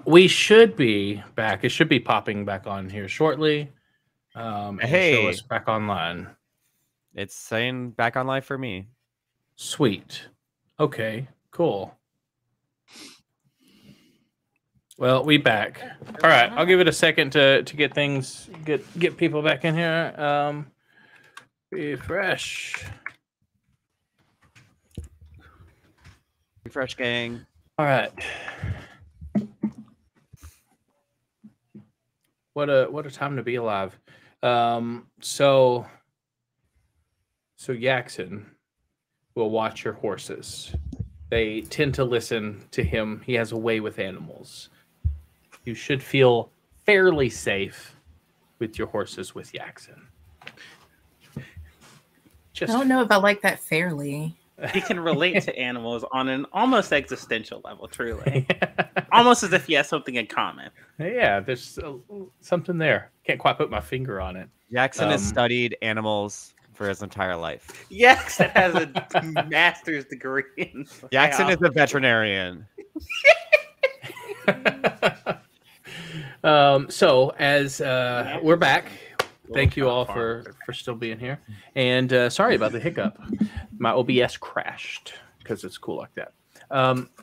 We should be back. It should be popping back on here shortly. And show us back online. It's saying back online for me. Sweet. Okay, cool. Well, we back. All right, I'll give it a second to get things get people back in here. Refresh. Refresh, gang. All right. What a time to be alive. So Yaxon will watch your horses. They tend to listen to him. He has a way with animals. You should feel fairly safe with your horses with Yaxon. I don't know if I like that fairly. He can relate to animals on an almost existential level, truly. Almost as if he has something in common. Yeah, there's something there. Can't quite put my finger on it. Jackson has studied animals for his entire life. Jackson has a master's degree in Jackson is a veterinarian. So as we're back, thank you all for still being here. And sorry about the hiccup. My OBS crashed because it's cool like that.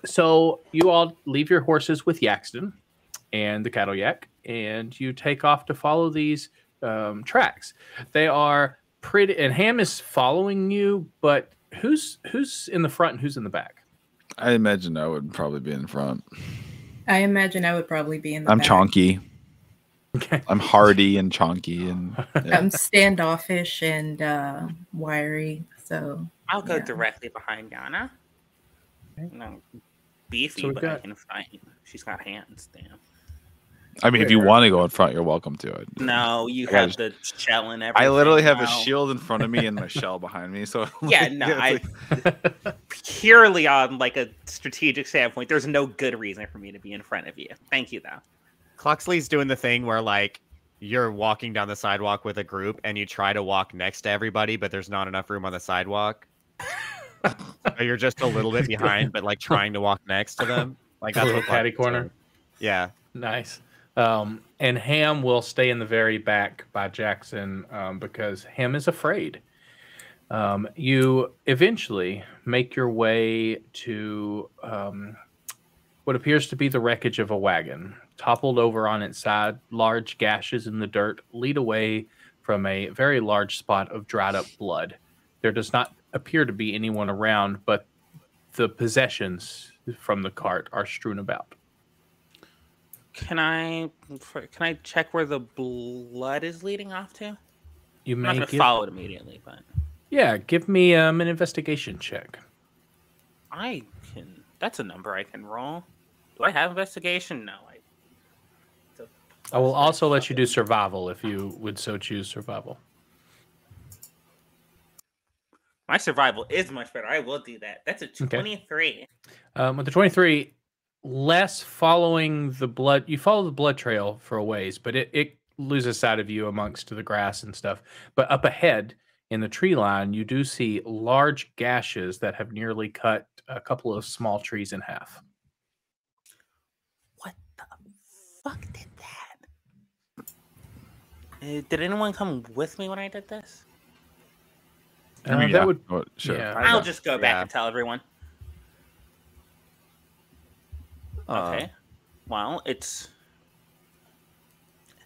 So you all leave your horses with Yaxton and the cattle yak, and you take off to follow these tracks. They are pretty, and Ham is following you, but who's in the front and who's in the back? I imagine I would probably be in front. I imagine I would probably be in the I'm back. chonky. Okay. I'm hardy and chonky, and yeah. I'm standoffish and wiry. So I'll go directly behind Yana. Okay. No, beefy, So but I can fight. She's got hands. Damn. I mean, if you want to go in front, you're welcome to it. No, you have the shell and everything. I literally have now. a shield in front of me and my shell behind me. So Yeah, no, purely on like a strategic standpoint, there's no good reason for me to be in front of you. Thank you, though. Cluxley's doing the thing where like you're walking down the sidewalk with a group and you try to walk next to everybody, but there's not enough room on the sidewalk. So you're just a little bit behind, but like trying to walk next to them. Like that's what catty corner. Yeah. Nice. And Ham will stay in the very back by Jackson because Ham is afraid. You eventually make your way to what appears to be the wreckage of a wagon. Toppled over on its side, large gashes in the dirt lead away from a very large spot of dried up blood. There does not appear to be anyone around, but the possessions from the cart are strewn about. Can I check where the blood is leading off to? You I'm may not going to follow it immediately, but yeah, give me an investigation check. I can. That's a number I can roll. Do I have investigation? No. I will also let you do survival if you would so choose survival. My survival is much better. I will do that. That's a 23. Okay. With the 23, less following the blood. You follow the blood trail for a ways, but it loses sight of you amongst the grass and stuff. But up ahead in the tree line, you do see large gashes that have nearly cut a couple of small trees in half. What the fuck did that? Did anyone come with me when I did this? I mean, that would. Sure. Yeah. I'll just go back and tell everyone. Okay. Well, it's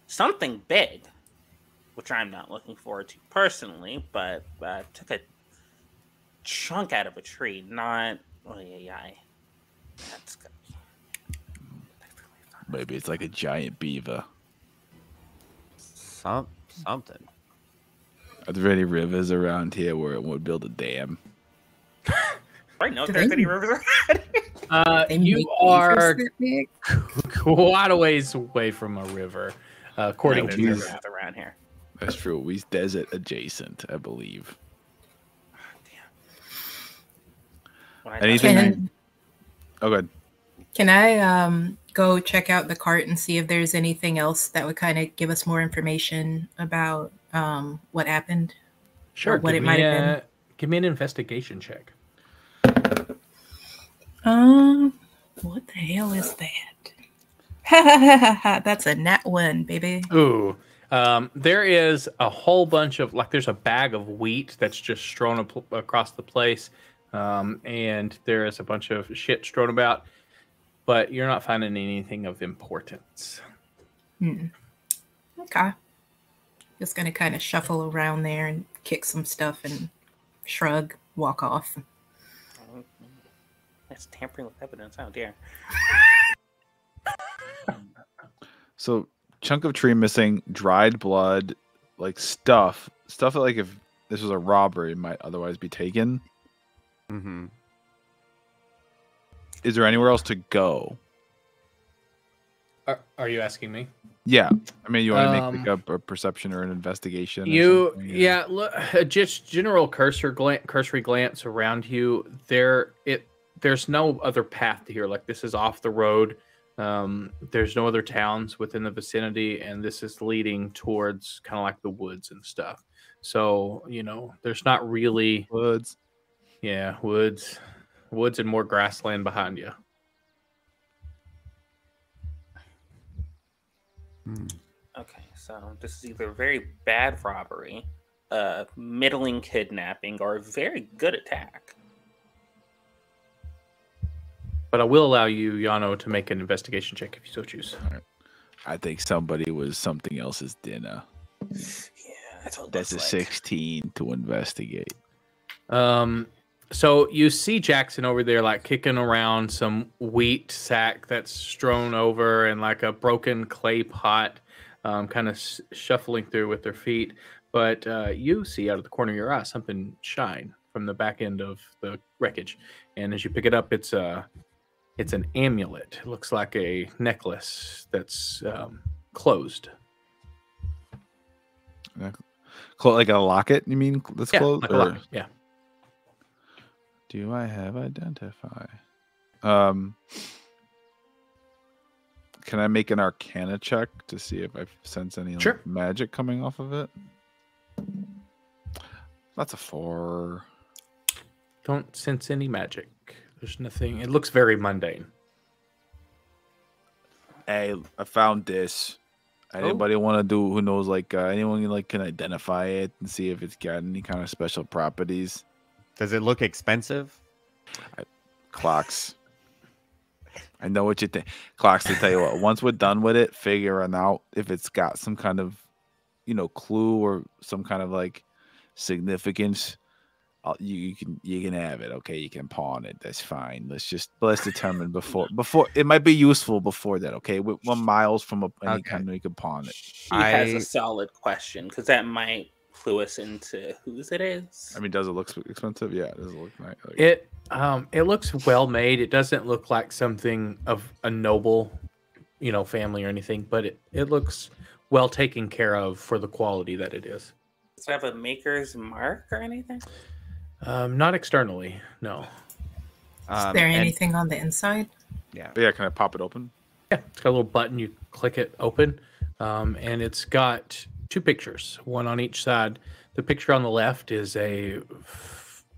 something big, which I'm not looking forward to personally, but took a chunk out of a tree, not... That's good. Maybe it's like a giant beaver. Something. Are there any rivers around here where it would build a dam? Right, no, there's any rivers around. You are quite a ways away from a river, according to there's around here. That's true. We desert adjacent, I believe. Damn. Anything? Oh, good. Can I go check out the cart and see if there's anything else that would kind of give us more information about what happened? Sure. Or what it might have been? Give me an investigation check. What the hell is that? That's a nat one, baby. Ooh. There is a whole bunch of there's a bag of wheat that's just strewn across the place, and there is a bunch of shit strewn about, but you're not finding anything of importance. Okay. Just gonna kind of shuffle around there and kick some stuff and shrug, walk off. That's tampering with evidence. Oh dear. So, chunk of tree missing, dried blood, like stuff that like if this was a robbery might otherwise be taken. Mm-hmm. Is there anywhere else to go? Are you asking me? Yeah, I mean, you want to make like a perception or an investigation? Yeah. Look, just general cursory glance around you. There's no other path to here. Like this is off the road. There's no other towns within the vicinity, and this is leading towards kind of like the woods and stuff. So there's not really Woods. Yeah, woods and more grassland behind you. Okay, so this is either a very bad robbery, middling kidnapping, or a very good attack. But I will allow you, Yano, to make an investigation check if you so choose. All right. I think somebody was something else's dinner. Yeah, that's what it That's a looks like. 16 to investigate. So you see Jackson over there, like kicking around some wheat sack that's strewn over and like a broken clay pot, kind of shuffling through with their feet. But you see out of the corner of your eye something shine from the back end of the wreckage. And as you pick it up, it's an amulet. It looks like a necklace that's closed. Like a locket, you mean? That's closed? Like a locket. Yeah. Do I have identify? Can I make an Arcana check to see if I sense any Sure. magic coming off of it? That's a 4. Don't sense any magic. There's nothing. It looks very mundane. Hey, I found this. Anybody want to do? Who knows? Like anyone like can identify it and see if it's got any kind of special properties? Does it look expensive? Clocks. I know what you think. Clocks, to tell you what, once we're done with it, figuring out if it's got some kind of, clue or some kind of like significance, you can have it. Okay, you can pawn it. That's fine. Let's determine before it might be useful before that. Okay, we're miles from any kind of you can pawn it. She has a solid question because that might clue us into whose it is. I mean, does it look expensive? Yeah, does it look nice? It looks well made. It doesn't look like something of a noble, family or anything, but it looks well taken care of for the quality that it is. Does it have a maker's mark or anything? Not externally, no. Is there anything on the inside? Yeah. But yeah, can I pop it open? Yeah, it's got a little button. You click it open, and it's got 2 pictures, one on each side. The picture on the left is a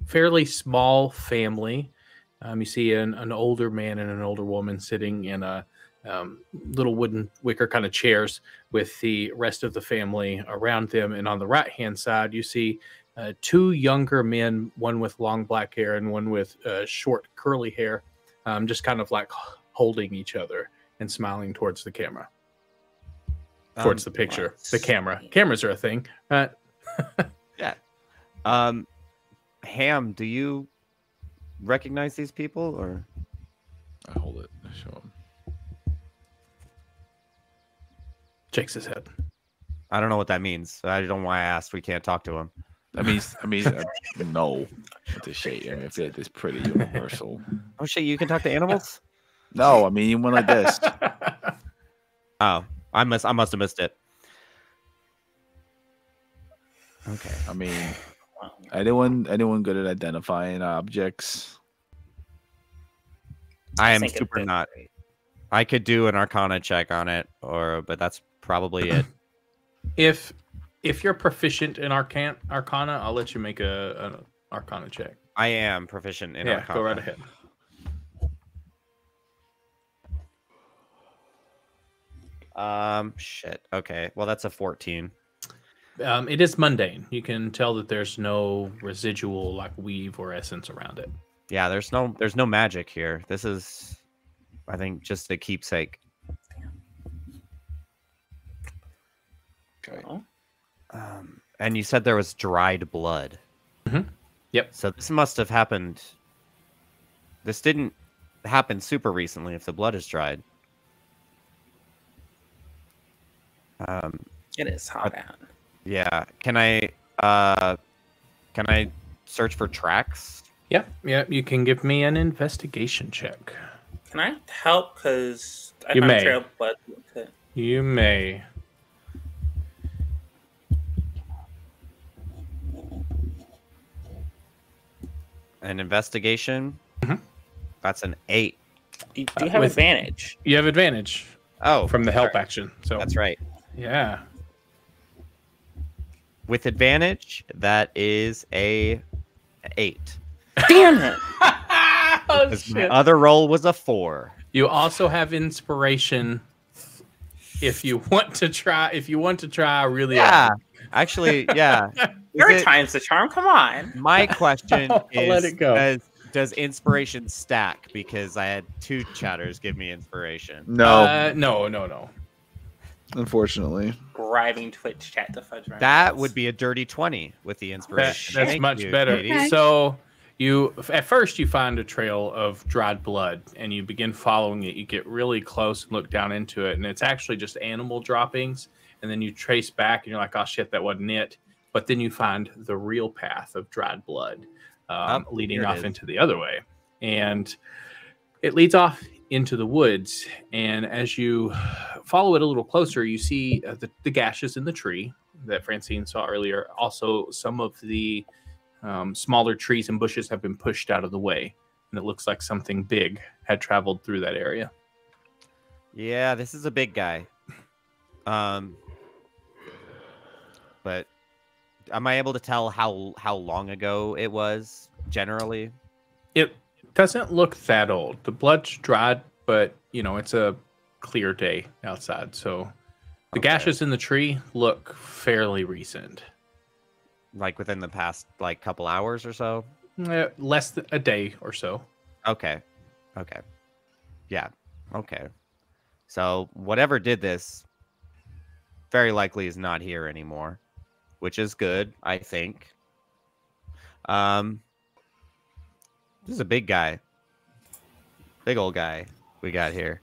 fairly small family. You see an older man and an older woman sitting in a little wooden wicker kind of chairs with the rest of the family around them. And on the right-hand side, you see 2 younger men, one with long black hair and one with short curly hair, just kind of like holding each other and smiling towards the camera. Towards the picture. The camera. Cameras are a thing. Yeah. Ham, do you recognize these people or? I hold it. I show him. Shakes his head. I don't know what that means. I don't know why I asked. We can't talk to him. I mean, no. It's a shade. I mean, I feel like it's pretty universal. Oh shit! You can talk to animals? No, I mean, you went like this. Oh, I must have missed it. Okay. I mean, anyone good at identifying objects? I am think super it's not. I could do an Arcana check on it, but that's probably it. If you're proficient in Arcana, I'll let you make an Arcana check. I am proficient in Yeah, Arcana. go right ahead. Shit. Okay. Well, that's a 14. It is mundane. You can tell that there's no residual like weave or essence around it. Yeah, there's no magic here. This is, I think, just a keepsake. Okay. Oh, And you said there was dried blood. Yep. So this must have happened. This didn't happen super recently if the blood is dried. it is hot out. Yeah. Can I search for tracks? Yeah. You can give me an investigation check. Can I help? Because I You found a may. trail of blood. Okay. You may. An investigation? Mhm. That's an 8. You do have with- advantage. You have advantage Oh, from the help sorry. action. So That's right. yeah. With advantage, that is a 8. Damn it! Oh, 'Cause my other roll was a 4. You also have inspiration if you want to try. If you want to try really Yeah. hard. Actually, yeah. Third Is it- time's the charm. Come on. My question I'll is, let it go. Does inspiration stack? Because I had 2 chatters give me inspiration. No, No. unfortunately. Driving Twitch chat to fudge my That rolls. would be a dirty 20 with the inspiration. That's Thank much you, better. Katie. Okay. So you at first you find a trail of dried blood and you begin following it. You get really close and look down into it, and it's actually just animal droppings. And then you trace back and you're like, oh shit, that wasn't it. But then you find the real path of dried blood leading here it off is. into the other way. And it leads off into the woods. And as you follow it a little closer, you see the gashes in the tree that Francine saw earlier. Also, some of the smaller trees and bushes have been pushed out of the way. And it looks like something big had traveled through that area. Yeah, this is a big guy. But am I able to tell how long ago it was generally? It doesn't look that old. The blood's dried, but it's a clear day outside. So the Okay. gashes in the tree look fairly recent. Like within the past couple hours or so? Less than a day or so. Okay. Yeah. Okay. So whatever did this very likely is not here anymore, which is good, I think. This is a big guy. Big old guy we got here.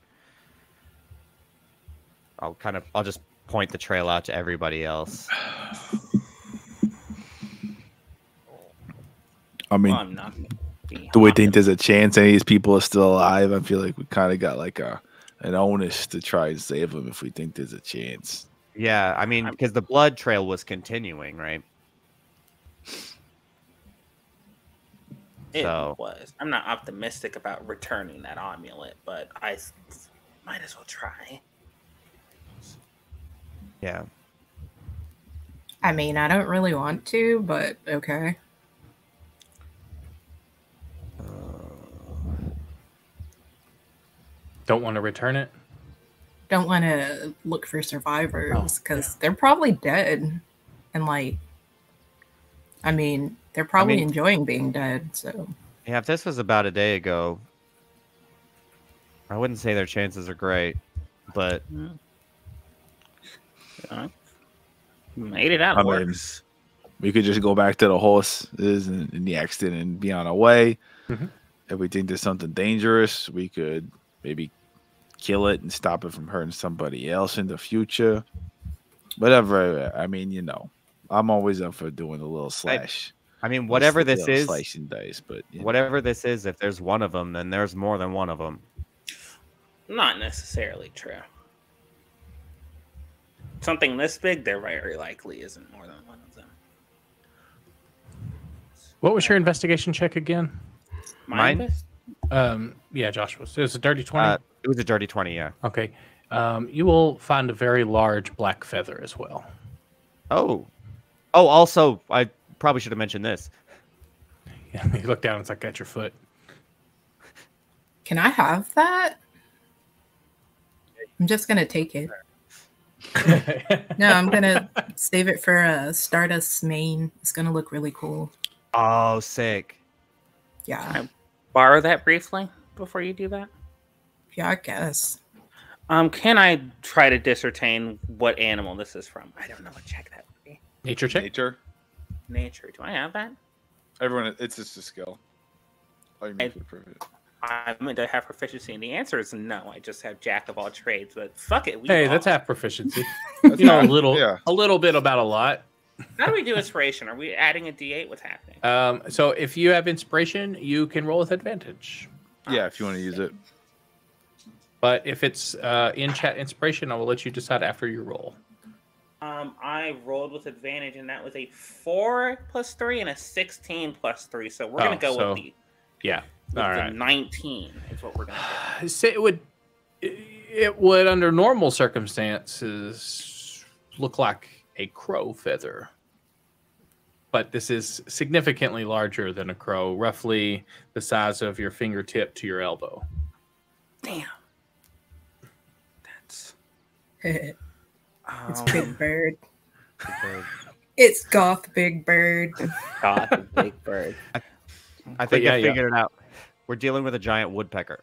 I'll just point the trail out to everybody else. I mean, Well, I'm not gonna be do we hot. think there's a chance any of these people are still alive? I feel like we kind of got like an onus to try and save them if we think there's a chance. Yeah, I mean, because the blood trail was continuing, right? It So- was. I'm not optimistic about returning that amulet, but I might as well try. Yeah. I mean, I don't really want to, but okay. Don't want to return it. Don't want to look for survivors because they're probably dead. And I mean, they're probably mean- enjoying being dead. So Yeah, if this was about a day ago, I wouldn't say their chances are great, but Made it out I of mean, worse. We could just go back to the horses and the accident and be on our way. Mhm. If we think there's something dangerous, we could maybe kill it and stop it from hurting somebody else in the future. Whatever. I mean, I'm always up for doing a little slash. I mean, whatever this Little is, slice and dice. But whatever this is, if there's one of them, then there's more than one of them. Not necessarily true. Something this big, there very likely isn't more than one of them. What was your investigation check again? Mine? Best? Yeah, Joshua's. It was a dirty 20. It was a dirty 20, yeah. Okay. You will find a very large black feather as well. Oh, also, I probably should have mentioned this. Yeah, you look down, it's like at your foot. can I have that? I'm just gonna take it. No, I'm gonna save it for Stardust's main. It's gonna look really cool. Oh, sick. Yeah, Borrow that briefly before you do that. yeah, I guess. Can I try to discertain what animal this is from? I don't know what check that would be. Nature check. Nature. Nature. Do I have that? Everyone, it's just a skill. All you need to prove it. I'm going to have proficiency, and the answer is no. I just have jack of all trades, but fuck it. Hey, that's half proficiency. That's You know, not- a little bit about a lot. How do we do inspiration? Are we adding a d8? What's happening? So if you have inspiration, you can roll with advantage. Yeah, if you want to use it. But if it's in chat inspiration, I will let you decide after you roll. I rolled with advantage, and that was a 4 plus 3 and a 16 plus 3. So we're going to go with the Yeah. with All the right. 19 is what we're going to do. So it would under normal circumstances look like a crow feather. But this is significantly larger than a crow, roughly the size of your fingertip to your elbow. Damn. That's... It's Big Bird. Bird. It's Goth Big Bird. God, the big bird. I think yeah, I yeah. figured it out. We're dealing with a giant woodpecker.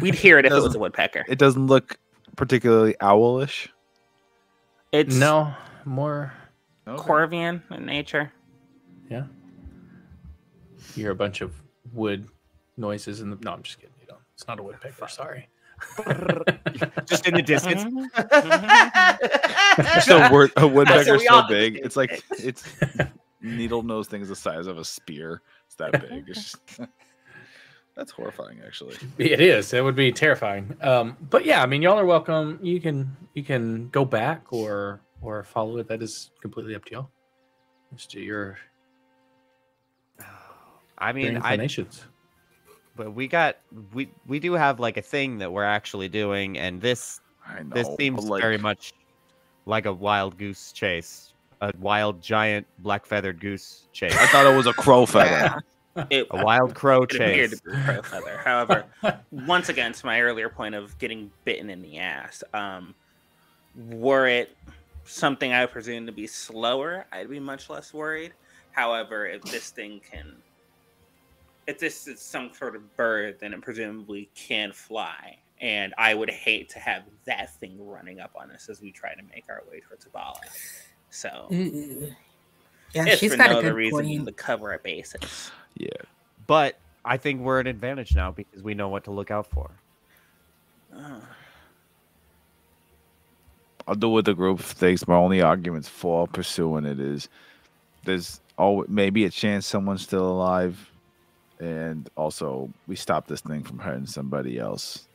We'd hear it if it was Doesn't- a woodpecker. It doesn't look particularly owlish. It's No, more. Okay. Corvian in nature. Yeah. You hear a bunch of wood noises in the. No, I'm just kidding. You don't. It's not a woodpecker. Sorry. Just in the distance. Just a woodpecker we all so big. do. It's like it's needle nose thing is the size of a spear. It's that big. It's just, that's horrifying, actually. It is. It would be terrifying. But yeah, I mean, y'all are welcome. You can go back or follow it. That is completely up to y'all. It's to your I mean, inclinations. but we do have like a thing that we're actually doing, and this I know. seems but, like, very much like a wild goose chase, a wild giant black feathered goose chase, I thought it was a crow feather. It, a wild crow it appeared chase. to be a crow feather. However, once again, to my earlier point of getting bitten in the ass, were it something I would presume to be slower, I'd be much less worried. However, if this is some sort of bird, then it presumably can fly. And I would hate to have that thing running up on us as we try to make our way towards Haubala. So, Ooh. Yeah, if she's for got no a other good reason than point. to cover our bases. Yeah. But I think we're at an advantage now because we know what to look out for. I'll do with the group things. My only arguments for pursuing it is there's maybe a chance someone's still alive, and also we stop this thing from hurting somebody else.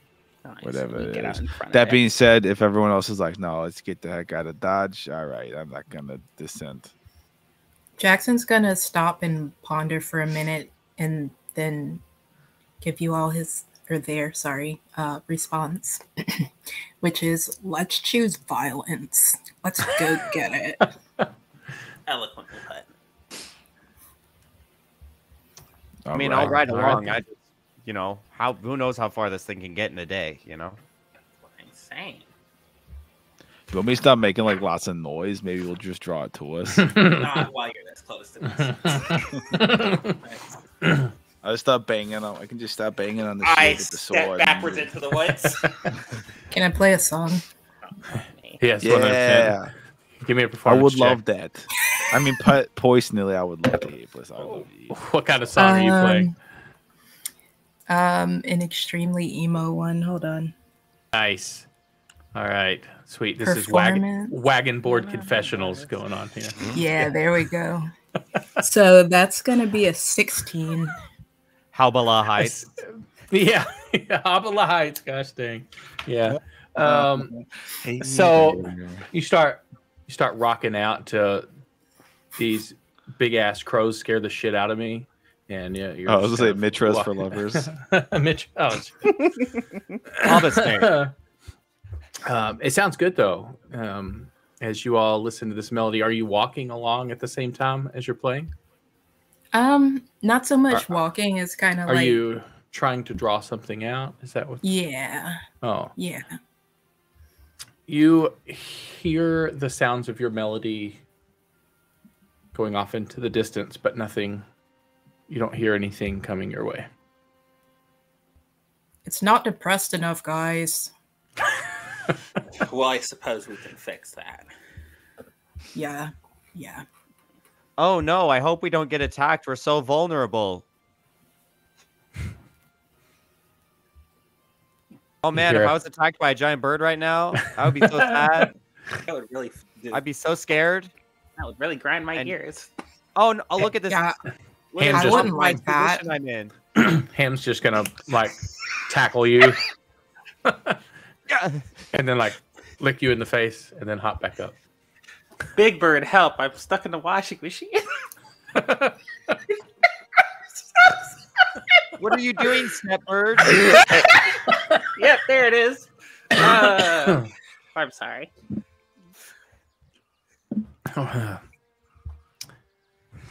Nice. Whatever We it get out is. in front of That it. being said, if everyone else is like, no, let's get the heck out of Dodge, all right, I'm not gonna dissent. Jackson's gonna stop and ponder for a minute and then give you all his or their response, which is let's choose violence. Let's go get it. Eloquently put. I mean, All I'll right. ride along. I just, who knows how far this thing can get in a day, What I'm saying. You want me to stop making like lots of noise? Maybe we'll just draw it to us. Not while you're this close to us. I'll stop banging on. I can just stop banging on the I shield with the sword. step backwards into the woods. Can I play a song? Yes, 100%. Yeah, Give me a I performance would check. love that. I mean, personally, I would love to hear. Plus, I love you. What kind of song are you playing? An extremely emo one. Hold on. Nice. All right. Sweet. This is wagon board confessionals going on here. Yeah, there we go. So that's gonna be a 16. Haubala Heights. Yeah. Haubala Heights. Gosh dang. Yeah. So you start rocking out to these big ass crows scare the shit out of me. And yeah, you're I was just gonna say kind of Mitras for lovers. It sounds good though. As you all listen to this melody, are you walking along at the same time as you're playing? Not so much walking. It's kind of Are like you trying to draw something out? Is that what? yeah, Oh, yeah. You hear the sounds of your melody going off into the distance, but nothing. You don't hear anything coming your way. It's not depressed enough, guys. Well, I suppose we can fix that. Yeah. Oh no, I hope we don't get attacked. We're so vulnerable. Oh man, if I was attacked by a giant bird right now, I would be so sad. That would really. I'd be so scared. That would really grind my gears. Oh no! Oh, look at this. Yeah. Look at I this wouldn't like that. position I'm in. Ham's just gonna like tackle you, Yeah. and then like lick you in the face, and then hop back up. Big Bird, help! I'm stuck in the washing machine. What are you doing, Snapbird? Yep, there it is. I'm sorry. But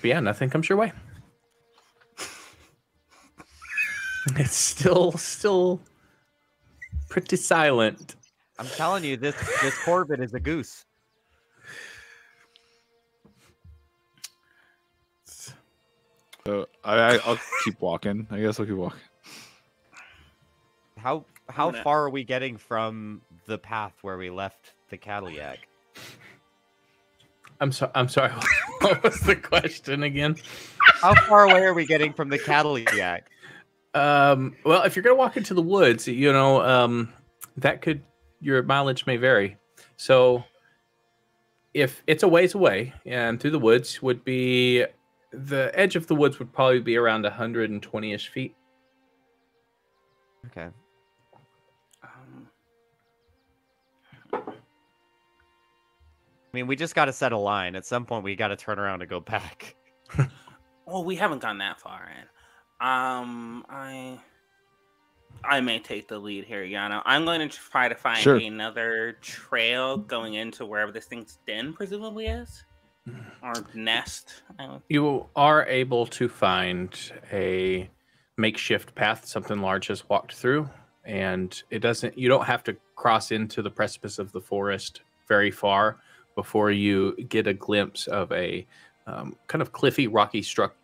yeah, nothing comes your way. It's still pretty silent. I'm telling you, this Corbett is a goose. So I'll keep walking. I guess I'll keep walking. How far are we getting from the path where we left the Cadillac? I'm sorry. What was the question again? How far away are we getting from the Cadillac? Well, if you're gonna walk into the woods, that could your mileage may vary. So if it's a ways away and through the woods would be the edge of the woods would probably be around 120-ish feet. Okay. I mean, we just got to set a line. At some point, we got to turn around and go back. Well, we haven't gone that far in. I may take the lead here, Yano. I'm going to try to find another trail going into wherever this thing's den presumably is, or nest. You are able to find a makeshift path something large has walked through, and you don't have to cross into the precipice of the forest very far before you get a glimpse of a kind of cliffy, rocky struck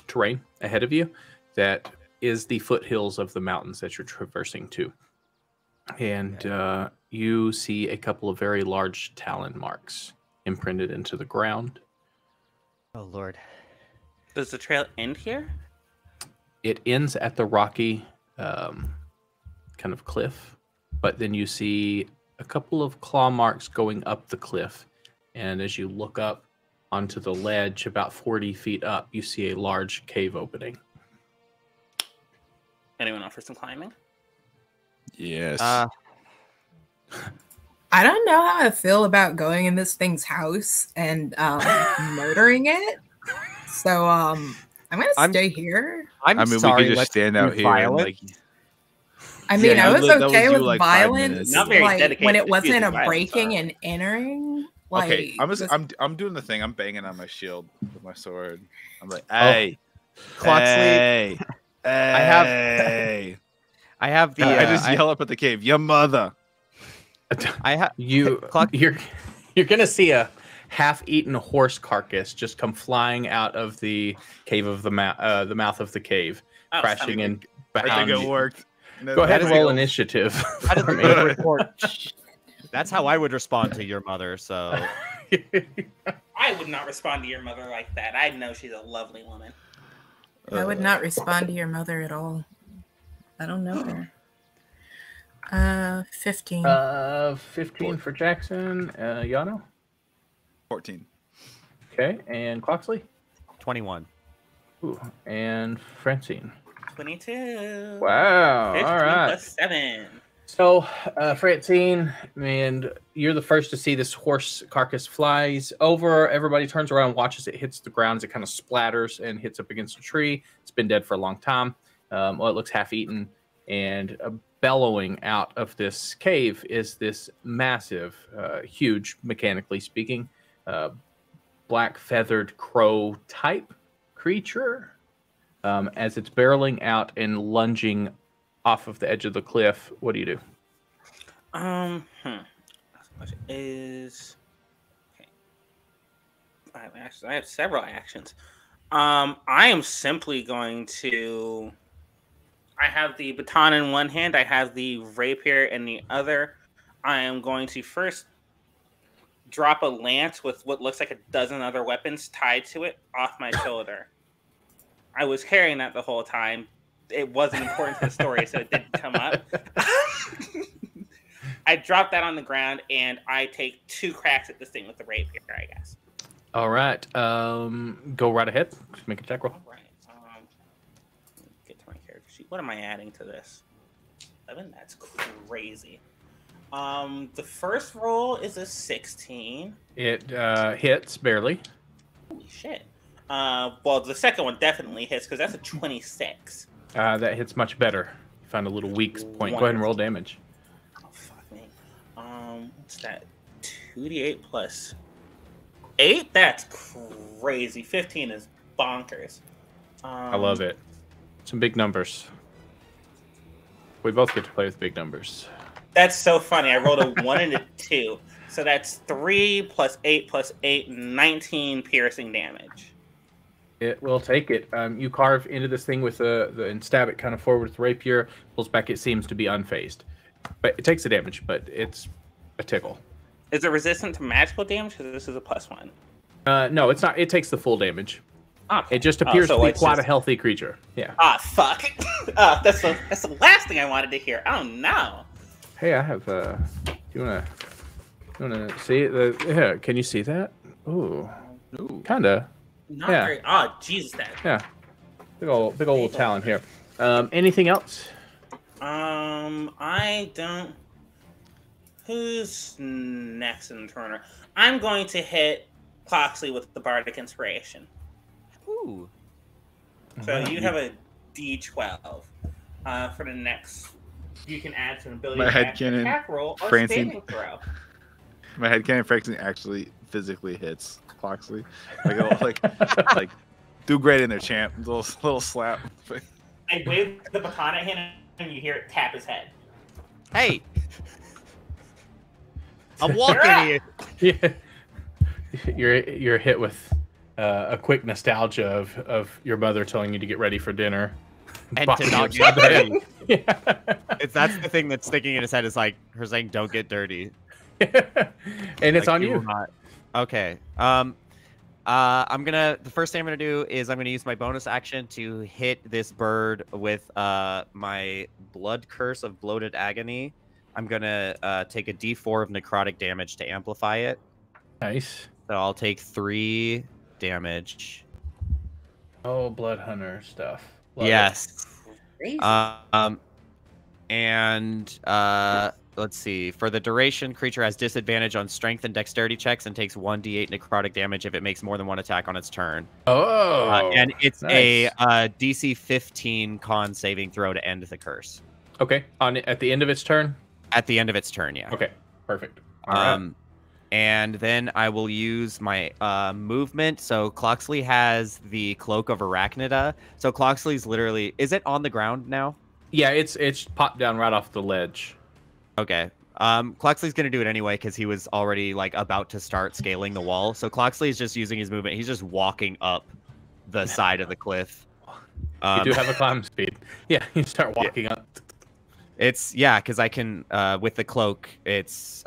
terrain ahead of you that is the foothills of the mountains that you're traversing to. And you see a couple of very large talon marks imprinted into the ground. Oh, Lord. Does the trail end here? It ends at the rocky kind of cliff, but then you see a couple of claw marks going up the cliff. And as you look up onto the ledge, about 40 feet up, you see a large cave opening. Anyone offer some climbing? Yes. I don't know how I feel about going in this thing's house and murdering it. So I'm gonna stay here. I mean, sorry, we could just stand out here and like. I mean, Yeah, I was that was okay you, with like, 5 violence, minutes. Not very like dedicated when to it wasn't diffusing a violence, breaking are. and entering. Like, Okay, just- I'm doing the thing. I'm banging on my shield with my sword. I'm like, Oh. hey, Clocksley. hey. I have the. I just yell up at the cave, your mother. I have. You're gonna see a half-eaten horse carcass just come flying out of the cave of the mouth of the cave, Oh, crashing in I behind think it you. worked. Go ahead and roll go. initiative. How did for the me. report? That's how I would respond to your mother. So I would not respond to your mother like that. I know she's a lovely woman. I would not respond to your mother at all. I don't know her. 15. 15 for Jackson. Yano. 14. Okay, and Clocksley. 21. Ooh, and Francine. 22. Wow. 15 All right. plus 7. So, Francine, and you're the first to see this horse carcass flies over. Everybody turns around, watches it hits the ground as it kind of splatters and hits up against a tree. It's been dead for a long time. It looks half-eaten. And bellowing out of this cave is this massive, huge, mechanically speaking, black feathered crow type creature. As it's barreling out and lunging off of the edge of the cliff, what do you do? Is okay. I have several actions. I am simply going to. I have the baton in one hand. I have the rapier in the other. I am going to first drop a lance with what looks like a dozen other weapons tied to it off my shoulder. I was carrying that the whole time. It wasn't important to the story, so it didn't come up. I drop that on the ground, and I take 2 cracks at this thing with the rapier, I guess. All right. Go right ahead. Just make a check roll. All right. Get to my character sheet. What am I adding to this? 11? That's crazy. The first roll is a 16. It hits barely. Holy shit. Well, the second one definitely hits because that's a 26. That hits much better. You found a little weak point. Go ahead and roll damage. Oh, fuck me. What's that? 2d8 plus 8? That's crazy. 15 is bonkers. I love it. Some big numbers. We both get to play with big numbers. That's so funny. I rolled a 1 and a 2. So that's 3 plus 8 plus 8, 19 piercing damage. It will take it. You carve into this thing with and stab it kind of forward with the rapier. Pulls back. It seems to be unfazed. But it takes the damage, but it's a tickle. Is it resistant to magical damage? Because this is a +1. No, it's not. It takes the full damage. Okay. It just appears to be it's quite a healthy creature. Yeah. Ah, fuck. That's the last thing I wanted to hear. Oh, no. Hey, I have. Do you wanna see it? Yeah. Can you see that? Ooh. Kinda. Not Yeah. very. Oh, Jesus, that. Yeah. Big old talent here. Anything else? I don't. Who's next in the turner? I'm going to hit Cloxley with the Bardic Inspiration. Ooh. So you have a D12 for the next. You can add to an ability My to headcanon, attack roll or Francine- saving throw. My headcanon Fraxton actually physically hits Cloxley. Like do great in there, champ. Little slap. I wave the baton at him, and you hear it tap his head. Hey! I'm walking here. Yeah. You're hit with a quick nostalgia of your mother telling you to get ready for dinner. And Bopping to not you upside get dirty. the head. That's the thing that's sticking in his head is like her saying, "Don't get dirty." And it's Like, on will you. not. Okay. The first thing I'm gonna do is I'm gonna use my bonus action to hit this bird with my blood curse of bloated agony. I'm gonna take a D4 of necrotic damage to amplify it. Nice. So I'll take 3 damage. Oh, blood hunter stuff. Love it. Yes. Crazy. Let's see. For the duration, creature has disadvantage on strength and dexterity checks and takes 1d8 necrotic damage if it makes more than 1 attack on its turn. Oh. And it's nice. a DC 15 con saving throw to end the curse. Okay. At the end of its turn. At the end of its turn, yeah. Okay. Perfect. All right. And then I will use my movement. So Cloxley has the Cloak of Arachnida. So Cloxley's literally... Is it on the ground now? Yeah, it's popped down right off the ledge. Okay. Cloxley's going to do it anyway because he was already like about to start scaling the wall. So Cloxley is just using his movement. He's just walking up the side of the cliff. You do have a climb speed. Yeah, you start walking up. It's because I can with the cloak. It's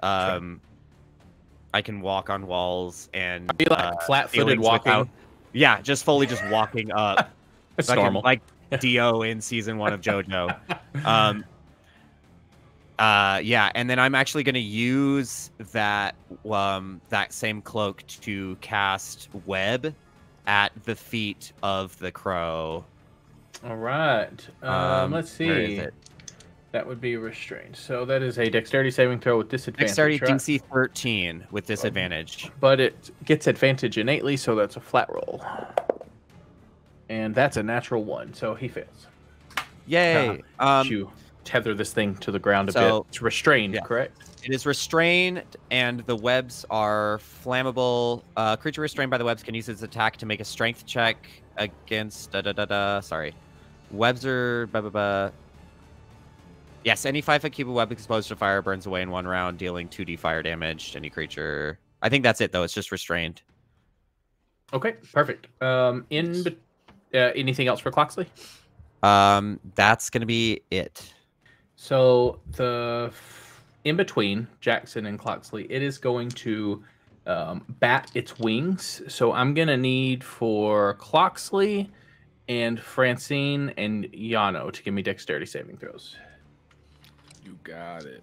I can walk on walls and Be like flat-footed ceilings walking. Yeah, just fully just walking up. It's like normal. Like Dio in season 1 of JoJo. And then I'm actually going to use that same cloak to cast web at the feet of the crow. All right. Let's see. Where is it? That would be restrained. So that is a dexterity saving throw with disadvantage. Dexterity right? DC 13 with disadvantage. But it gets advantage innately, so that's a flat roll. And that's a natural 1, so he fails. Yay! You tether this thing to the ground a so- bit. It's restrained, yeah. correct? It is restrained, and the webs are flammable. Creature restrained by the webs can use its attack to make a strength check against... Sorry. Webs are... Yes, any 5-foot cube of weapon exposed to fire burns away in 1 round, dealing 2d fire damage to any creature. I think that's it, though. It's just restrained. Okay, perfect. Anything else for Cloxley? That's going to be it. So in between Jackson and Cloxley, it is going to bat its wings. So I'm going to need for Cloxley and Francine and Yano to give me dexterity saving throws. You got it.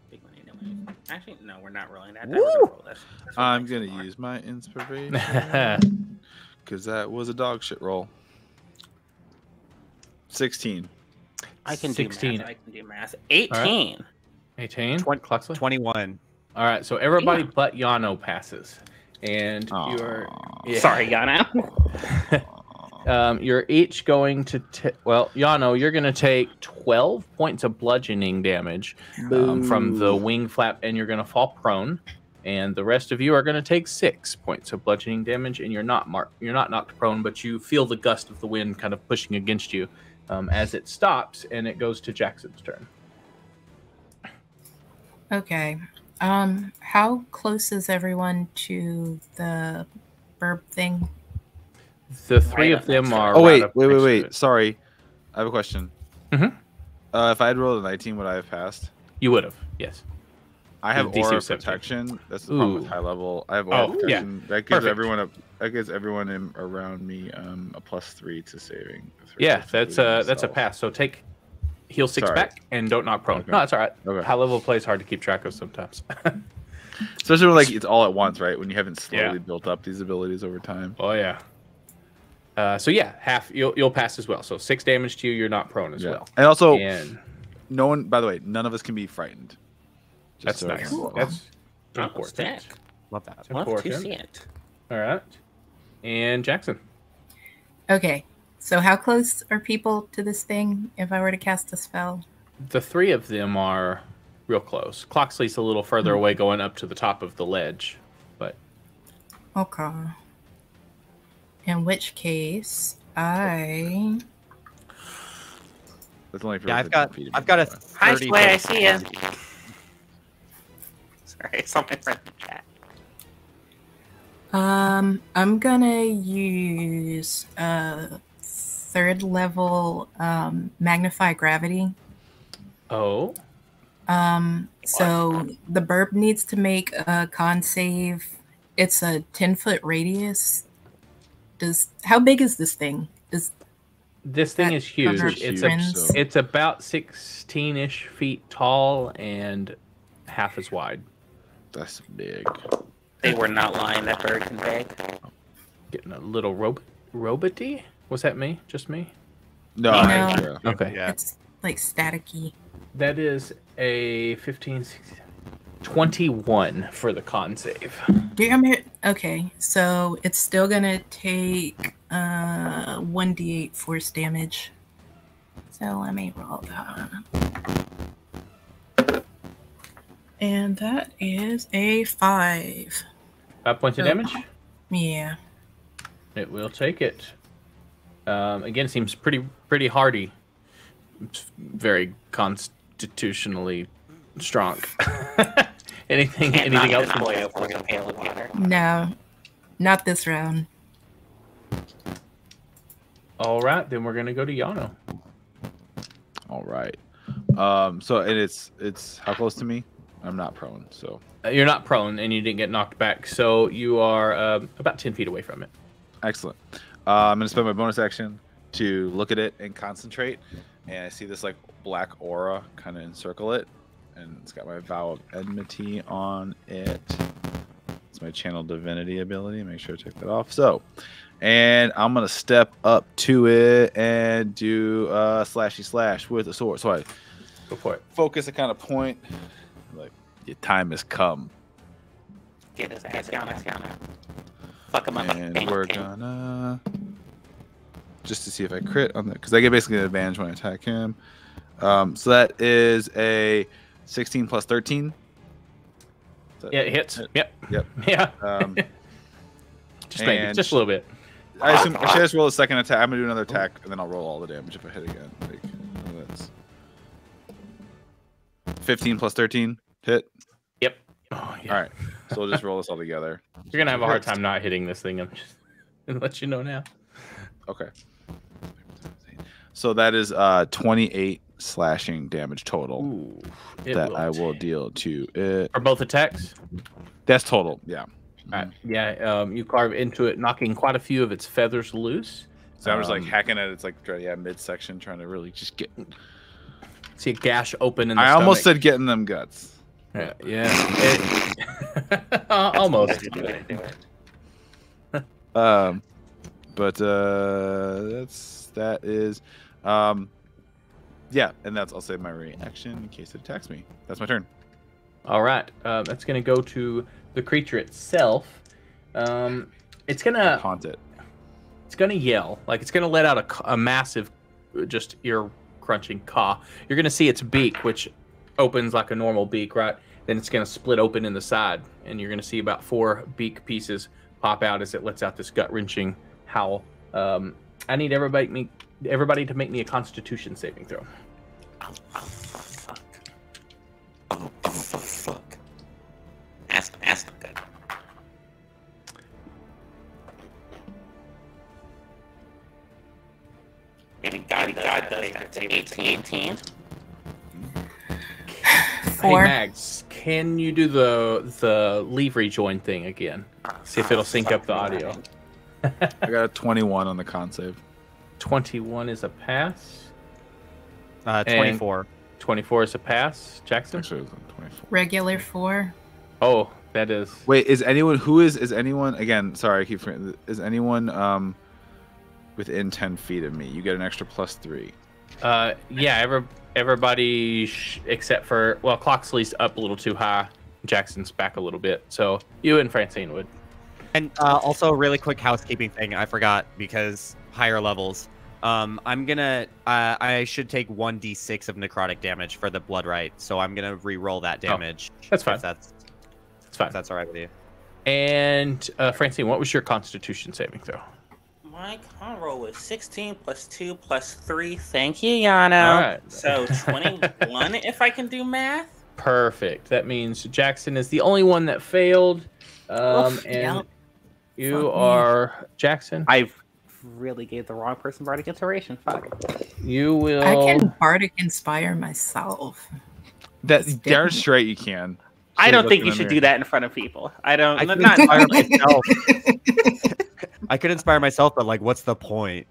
Big money, no money. Actually, no, we're not rolling that. Woo! We're gonna roll this. That's what I'm makes gonna it more. use my inspiration because that was a dog shit roll. 16. I can 16. do math. I can do math. 18. 18. 20 Cloxley? 21. All right, so everybody Yeah. but Yano passes. And you're... yeah. Sorry, Yana. You're each going to... Yano, you're going to take 12 points of bludgeoning damage from the wing flap, and you're going to fall prone. And the rest of you are going to take 6 points of bludgeoning damage, and you're not knocked prone, but you feel the gust of the wind kind of pushing against you as it stops, and it goes to Jackson's turn. Okay. How close is everyone to the burb thing? The three Right of them up next to are... it. Oh, right up next to wait. it. Sorry. I have a question. Mhm. If I had rolled a 19, would I have passed? You would have, yes. I have DC aura was 17. protection. That's the problem with Ooh. high level. I have aura Oh, yeah. protection. That gives Perfect. everyone around me a +3 to saving. Yeah, that's a myself. pass. So take heal 6 Sorry. back and don't knock prone. Okay. No, that's all right. Okay. High level play is hard to keep track of sometimes. Especially when it's all at once, right? When you haven't slowly Yeah. built up these abilities over time. Oh yeah. So yeah, half you'll pass as well. So 6 damage to you. You're not prone as well. And also, And no one. By the way, none of us can be frightened. that's so nice. everyone- That's Oh, important. sick. Love that. Love to Important. see it. All right. And Jackson. Okay. So how close are people to this thing if I were to cast a spell? The 3 of them are real close. Cloxley's a little further away, going up to the top of the ledge. But Okay. In which case, I... That's only for Yeah, 15 feet of I've got a me, by the way. Hi, 30 Sway, I foot- see ya. Sorry, someone in the chat. I'm gonna use 3rd level magnify gravity. oh, So the burb needs to make a con save. It's a 10-foot radius. How big is this thing? this thing That is huge. cover It's friends. so- it's about 16-ish feet tall and half as wide. That's big. They were not lying. That bird can beg. Getting a little roboty? Was that me? Just me? No, No. yeah. Okay. Yeah. It's like staticky. That is a 15, 16, 21 for the con save. Damn it. Okay, so it's still gonna take 1d8 force damage. So let me roll that. And that is a 5. 5 points of Oh. damage. Yeah. It will take it. Again, it seems pretty hardy. It's very constitutionally strong. anything else? This boy over with a pail of water. No, not this round. All right, then we're gonna go to Yano. All right. So and it's how close to me? I'm not prone, so You're not prone, and you didn't get knocked back, so you are about 10 feet away from it. excellent. I'm gonna spend my bonus action to look at it and concentrate, and I see this like black aura kind of encircle it, and it's got my vow of enmity on it. It's my channel divinity ability. Make sure to take that off. So, and I'm gonna step up to it and do slashy slash with a sword. So I Go for it. focus a kind of point, like your time has come, Get his ass down. Fuck him up. and Bang, we're bang. gonna just to see if I crit on that because I get basically an advantage when I attack him. So that is a 16 plus 13. Is that- Yeah, it hits. Yep. Yep. Yeah. Um, Just maybe, and just a little bit. I assume I should just roll a second attack. I'm gonna do another attack, and then I'll roll all the damage if I hit again. Like, that's 15 plus 13 hit. Yep. Oh, yeah. All right, so we'll just roll this all together. You're gonna have a hard time not hitting this thing. I'm just gonna let you know now. Okay. So that is 28 slashing damage total. Ooh, that I will deal to it. For both attacks? That's total, yeah. All right. Yeah, you carve into it, knocking quite a few of its feathers loose. So I was like hacking at its like midsection, trying to really just get. See a gash open in the I stomach. almost said getting them guts. Yeah. Almost. But that is yeah, and I'll save my reaction in case it attacks me. That's my turn. All right, that's gonna go to the creature itself. It's gonna haunt it. It's gonna yell, like it's gonna let out a massive, just ear crunching caw. You're gonna see its beak, which opens like a normal beak, right? Then it's gonna split open in the side, and you're gonna see about 4 beak pieces pop out as it lets out this gut wrenching howl. I need everybody to make me a Constitution saving throw. Oh, fuck. Oh, fuck. That's good. God, 18. 4. Hey Mags, can you do the leave rejoin thing again? See if it'll sync up the audio. I got a 21 on the con save. 21 is a pass. 24. 24 is a pass. Jackson? Actually, it was 24. Regular 4. Oh, that is. Wait, is anyone again? Sorry, I keep forgetting. Is anyone within 10 feet of me? You get an extra +3. Yeah. Everybody except for Cloxley's up a little too high. Jackson's back a little bit, so you and Francine would. And also, a really quick housekeeping thing I forgot because higher levels. I'm gonna. I should take 1d6 of necrotic damage for the blood right, so I'm gonna re-roll that damage. That's fine. That's fine. If that's all right with you. And Francine, what was your Constitution saving throw? My con roll was 16 plus 2 plus 3. Thank you, Yano. All right. So 21 if I can do math. Perfect. That means Jackson is the only one that failed. And Yep. you are Jackson. I really gave the wrong person bardic inspiration. Fuck. You will. I can bardic inspire myself. That darn straight you can. I don't think you should do that in front of people. I don't. I could not inspire myself. I could inspire myself, but like, what's the point?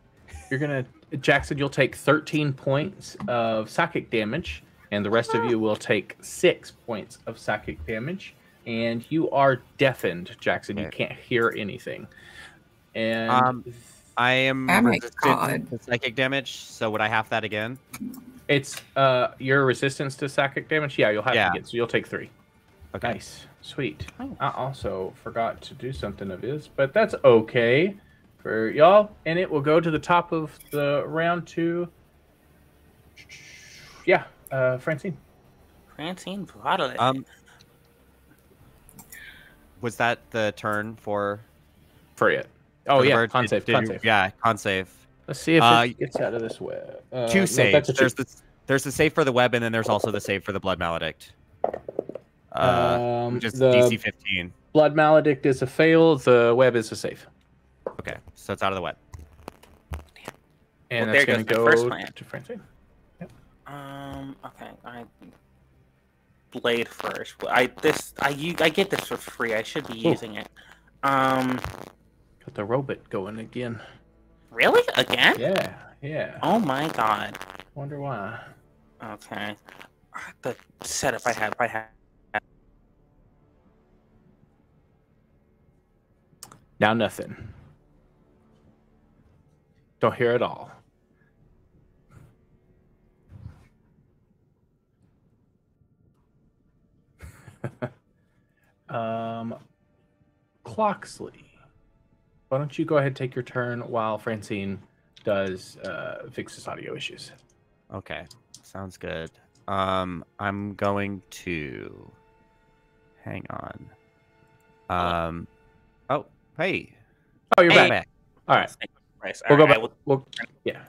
Jackson, you'll take 13 points of psychic damage, and the rest of you will take 6 points of psychic damage. And you are deafened, Jackson. You can't hear anything. And I am resistant to psychic damage, so would I have that again? It's your resistance to psychic damage. Yeah, you'll have it again. So you'll take 3. Okay. Nice. Sweet. I also forgot to do something of his, but that's okay for y'all. And it will go to the top of the round 2. Yeah, Francine. Francine bottle it. Was that the turn for it? Oh, yeah, con save. Yeah, con save. Let's see if it gets out of this web. 2 saves. There's the save for the web, and then there's also the save for the Blood Maledict. Just the DC 15. Blood Maledict is a fail. The web is a save. Okay, so it's out of the web. And that's going to go to Francine. Yep. Okay. I blade first. I get this for free. I should be using it. Got the robot going again. Really? Again? Yeah. Oh my god. Wonder why. Okay. The setup I have. Now nothing. Don't hear it all. Cloxley, why don't you go ahead and take your turn while Francine does fix his audio issues. Okay, sounds good. I'm going to hang on. Oh, hey. Oh, you're back. All right. Price. We'll go Alright, back. Yeah.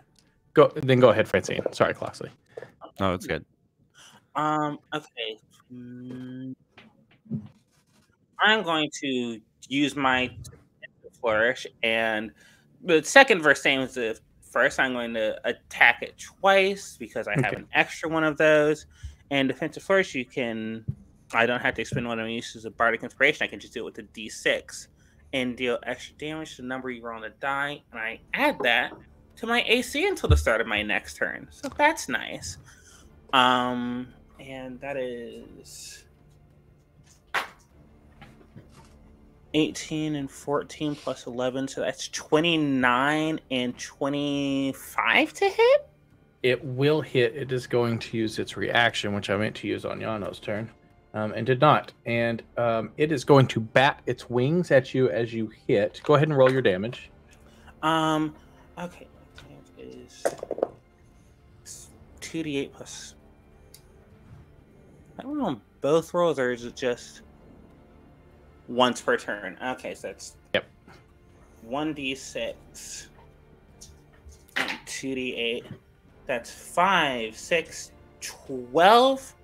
Go ahead, Francine. Sorry, Cloxley. No, it's good. Okay. I'm going to use my flourish, and the second verse same as the first. I'm going to attack it twice because I have an extra one of those. And defensive flourish, I don't have to expend one of my uses of bardic inspiration. I can just do it with the D6 and deal extra damage to the number you roll on the die, and I add that to my AC until the start of my next turn. So that's nice. And that is 18 and 14 plus 11, so that's 29 and 25 to hit? It will hit. It is going to use its reaction, which I meant to use on Yano's turn, and did not. And it is going to bat its wings at you as you hit. Go ahead and roll your damage. Okay. It is 2d8 plus... I don't know on both rolls, or is it just once per turn? Okay, so that's 1d6 and 2d8. That's 5, 6, 12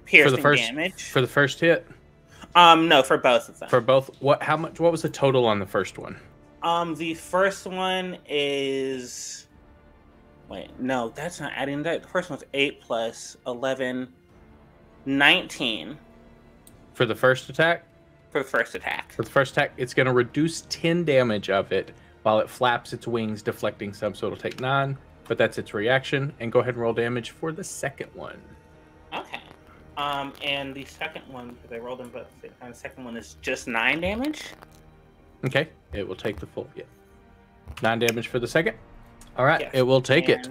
piercing damage. For the first hit? No, for both of them. For both? What was the total on the first one? The first one is... Wait, no, that's not adding that. The first one's 8 plus 11, 19. For the first attack? For the first attack. For the first attack, it's going to reduce 10 damage of it while it flaps its wings, deflecting some, so it'll take 9. But that's its reaction. And go ahead and roll damage for the second one. Okay. And the second one, because I rolled them both, the second one is just 9 damage? Okay. It will take the full, 9 damage for the second. All right. Yes. It will take it.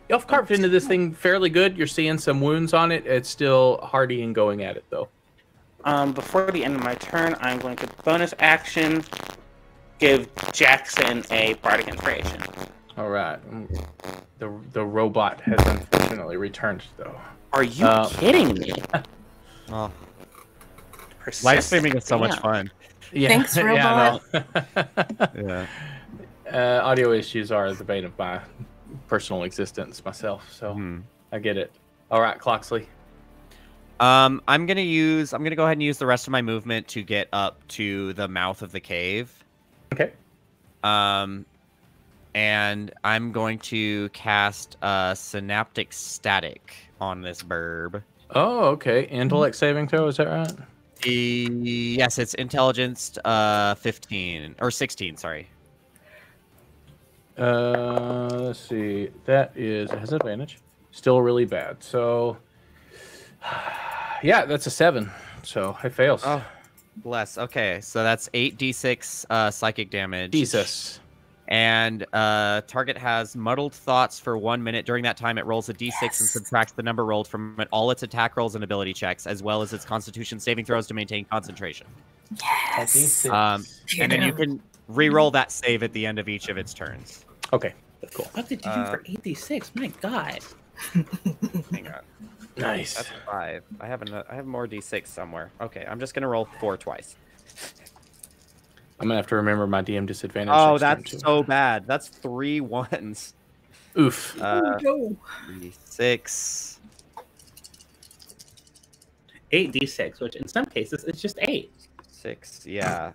You've carved into this thing fairly good. You're seeing some wounds on it. It's still hardy and going at it, though. Before the end of my turn, I'm going to bonus action give Jackson a bardic inspiration. All right. The robot has unfortunately returned, though. Are you kidding me? Oh. Live streaming is so much fun. Yeah. Thanks, robot. Yeah. Audio issues are the bane of my personal existence myself, so I get it. All right, Cloxley. I'm gonna go ahead and use the rest of my movement to get up to the mouth of the cave. Okay. And I'm going to cast Synaptic Static on this burb. Oh, okay. Intellect saving throw, is that right? Yes, it's intelligence 15 or 16. Sorry. Let's see. That it has advantage. Still really bad. So, yeah, that's a 7. So it fails. Oh, bless. Okay, so that's 8d6 psychic damage. Jesus. And target has muddled thoughts for 1 minute. During that time, it rolls a d6 and subtracts the number rolled from it, all its attack rolls and ability checks, as well as its Constitution saving throws to maintain concentration. Yes. And then you can re-roll that save at the end of each of its turns. Okay, cool. What did you do for 8d6? My God. Hang on. Nice. That's 5. I have more d6 somewhere. Okay, I'm just gonna roll 4 twice. I'm gonna have to remember my DM disadvantage. Oh, that's so bad. That's 3 1s. Oof. No. 6. 8d6, which in some cases is just 8. 6, yeah.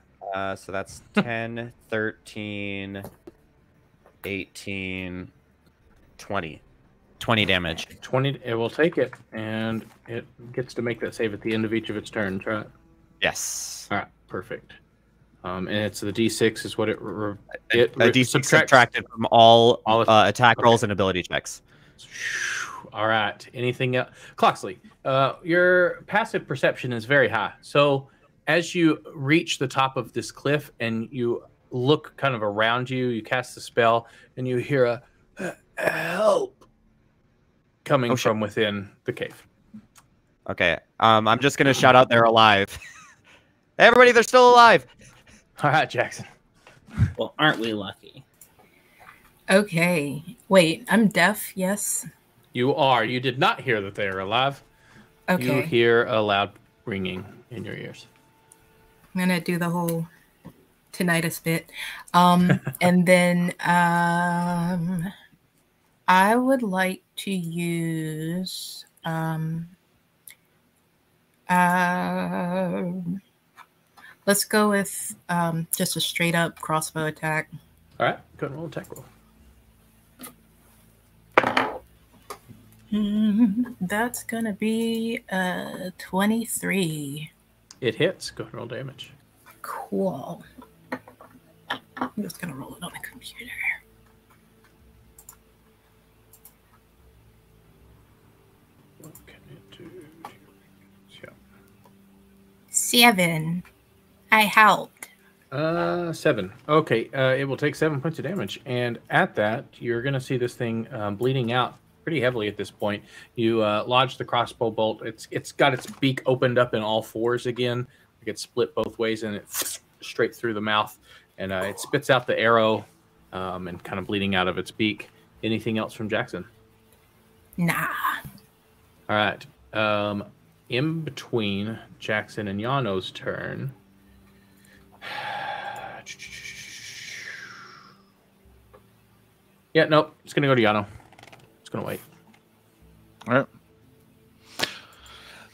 So that's 10, 13, 18, 20. 20 damage. 20. It will take it, and it gets to make that save at the end of each of its turns, right? Yes. All right, perfect. And it's the D6 is what it D6 subtracted from all attack rolls and ability checks. All right. Anything else? Cloxley, your passive perception is very high. So as you reach the top of this cliff and you look kind of around you, you cast the spell, and you hear a help coming from within the cave. Okay. I'm just going to shout out they're alive. Hey, everybody, they're still alive. All right, Jackson. Well, aren't we lucky? Okay. Wait, I'm deaf, yes? You are. You did not hear that they are alive. Okay. You hear a loud ringing in your ears. I'm going to do the whole tinnitus bit. And then I would like to use let's go with just a straight up crossbow attack. All right, go ahead and roll attack roll. That's gonna be 23. It hits. Go ahead and roll damage. Cool. I'm just gonna roll it on the computer. What can it do? Yeah. 7. I helped. 7. Okay, it will take 7 points of damage, and at that, you're going to see this thing bleeding out pretty heavily at this point. You lodge the crossbow bolt. It's got its beak opened up in all fours again. Like it's split both ways, and it's straight through the mouth, and it spits out the arrow and kind of bleeding out of its beak. Anything else from Jackson? Nah. All right. In between Jackson and Yano's turn. Yeah, nope. It's going to go to Yano. It's going to wait. All right.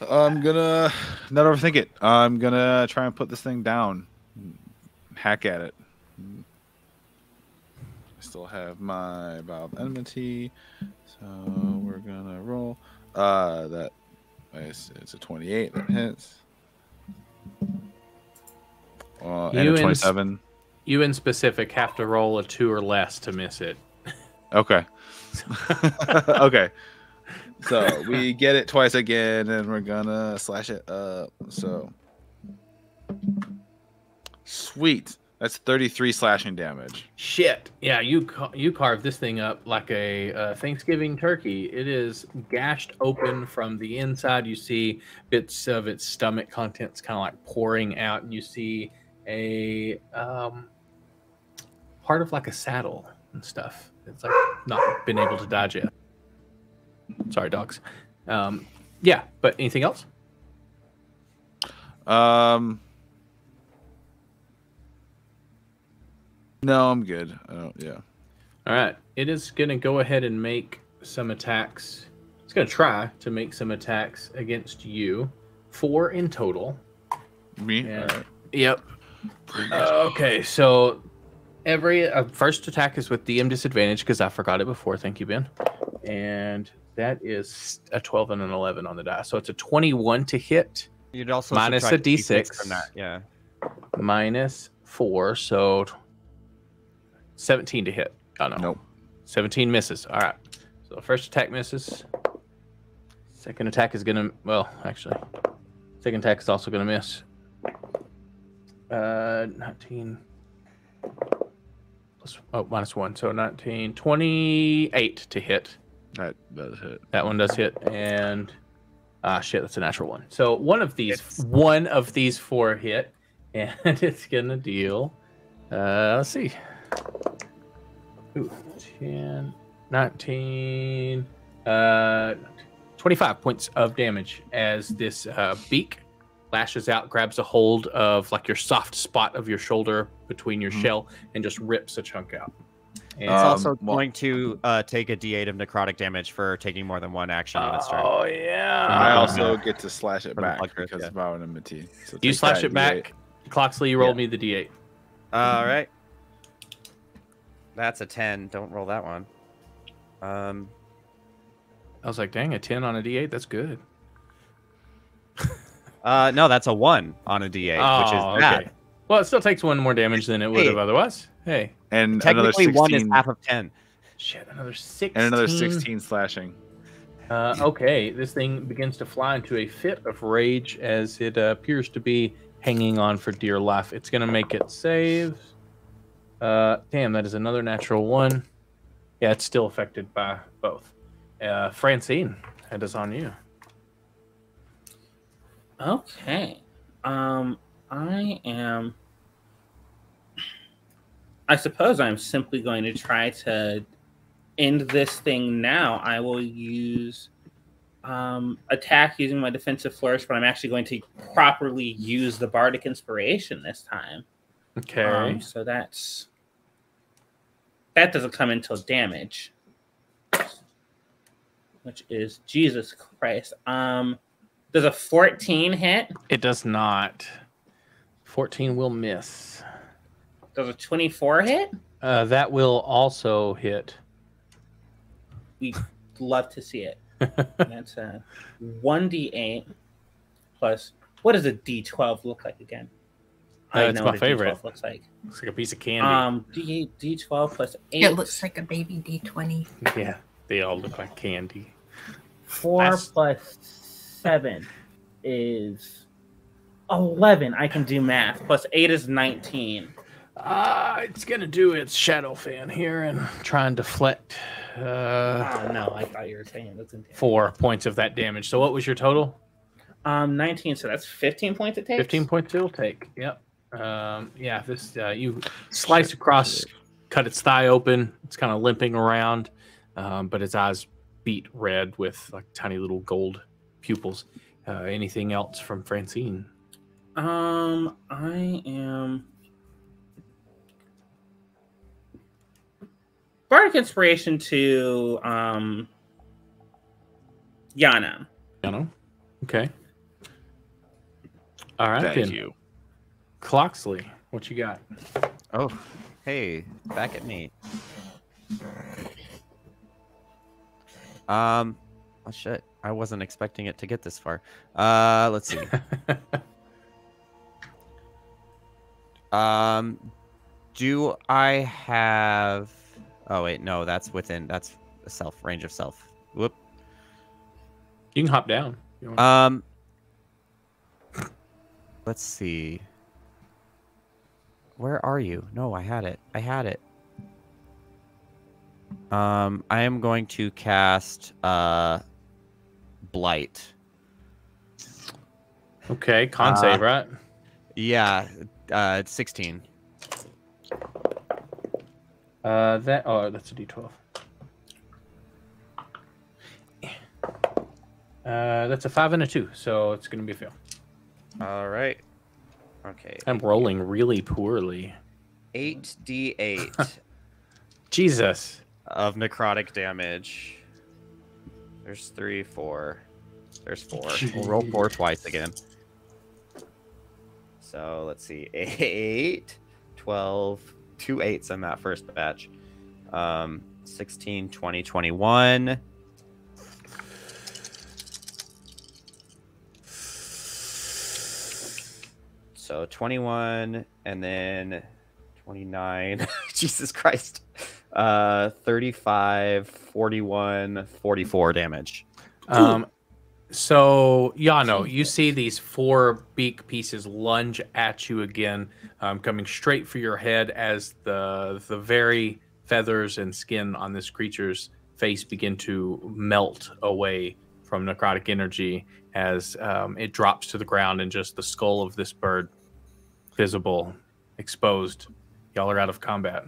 I'm going to not overthink it. I'm going to try and put this thing down. Hack at it. I still have my Vow of Enmity. So we're going to roll. That it's a 28 that hits. And a 27. You in specific have to roll a 2 or less to miss it. Okay. Okay. So we get it twice again, and we're gonna slash it up. So sweet. That's 33 slashing damage. Shit. Yeah, you carved this thing up like a Thanksgiving turkey. It is gashed open from the inside. You see bits of its stomach contents kind of like pouring out, and you see a part of like a saddle and stuff. It's like not been able to digest. Sorry, dogs. Yeah, but anything else? No, I'm good. Yeah. All right. It is going to go ahead and make some attacks. It's going to try to make some attacks against you. 4 in total. Me? And, All right. Yep. Okay, so every first attack is with DM disadvantage because I forgot it before. Thank you, Ben. And that is a 12 and an 11 on the die. So it's a 21 to hit. You'd also minus a subtract D6 from that. Yeah. Minus 4, so 17 to hit. Oh, no. Nope. 17 misses. All right. So first attack misses. Second attack is going to... Well, actually. Second attack is also going to miss. 19... Plus, minus 1. So 19... 28 to hit. That does hit. That one does hit. And... shit, that's a natural 1. So one of these 4 hit. And it's going to deal... let's see. Ooh, 10, 19, 25 points of damage as this beak lashes out, grabs a hold of like your soft spot of your shoulder between your shell, and just rips a chunk out. And, It's also going to take a D8 of necrotic damage for taking more than one action on its turn. Oh, yeah. I also get to slash it For the back blood growth, because yeah. of Vow of Enmity. So You take slash that it back. Cloxley, you rolled me the D8. All right. That's a 10. Don't roll that one. I was like, dang, a 10 on a D8? That's good. No, that's a 1 on a D8, which is bad. Okay. Well, it still takes 1 more damage than it would have otherwise. Hey. And another Technically, 16, 1 is half of 10. Shit, another 16. and another 16 slashing. Okay, this thing begins to fly into a fit of rage as it appears to be hanging on for dear life. It's going to make it save. Damn, that is another natural 1. Yeah, it's still affected by both. Francine, that is on you. Okay. I suppose I'm simply going to try to end this thing now. I will use attack using my defensive flourish, but I'm actually going to properly use the bardic inspiration this time. Okay. So that doesn't come until damage, which is Jesus Christ. Does a 14 hit? It does not. 14 will miss. Does a 24 hit? That will also hit. We love to see it. That's a 1d8 plus. What does a d12 look like again? It's my favorite. D12 looks like. Looks like a piece of candy. D8, d12 plus 8. It looks like a baby D20. Yeah, they all look like candy. 4 plus 7 is 11. I can do math. Plus 8 is 19. It's gonna do its shadow fan here and try and deflect. Oh no, I thought you were saying it wasn't 4 points of that damage. So what was your total? 19. So that's 15 points it takes. 15 points it'll take. Yep. Yeah. This you slice across, cut its thigh open. It's kind of limping around, but its eyes beat red with like tiny little gold pupils. Anything else from Francine? I am bardic inspiration to Yana. Yana. Okay. All right. Thank then. you. Cloxley, what you got? Oh, hey, back at me. Oh shit. I wasn't expecting it to get this far. Let's see. Do I have... Oh wait, no, that's a self, range of self. Whoop. You can hop down. You want- Let's see. Where are you? No, I had it. I am going to cast Blight. Okay, con save, right? Yeah, 16. That's a D12. That's a 5 and a 2, so it's gonna be a fail. All right. Okay. I'm rolling really poorly. 8d8 Jesus. of necrotic damage. There's 3, 4. There's 4. We'll roll 4 twice again. So let's see. 8, 12, 2 8s in that first batch. 16, 20, 21. So 21 and then 29. Jesus Christ. 35, 41, 44 damage. So Yano, you see these 4 beak pieces lunge at you again, coming straight for your head as the very feathers and skin on this creature's face begin to melt away from necrotic energy as it drops to the ground and just the skull of this bird visible, exposed. Y'all are out of combat.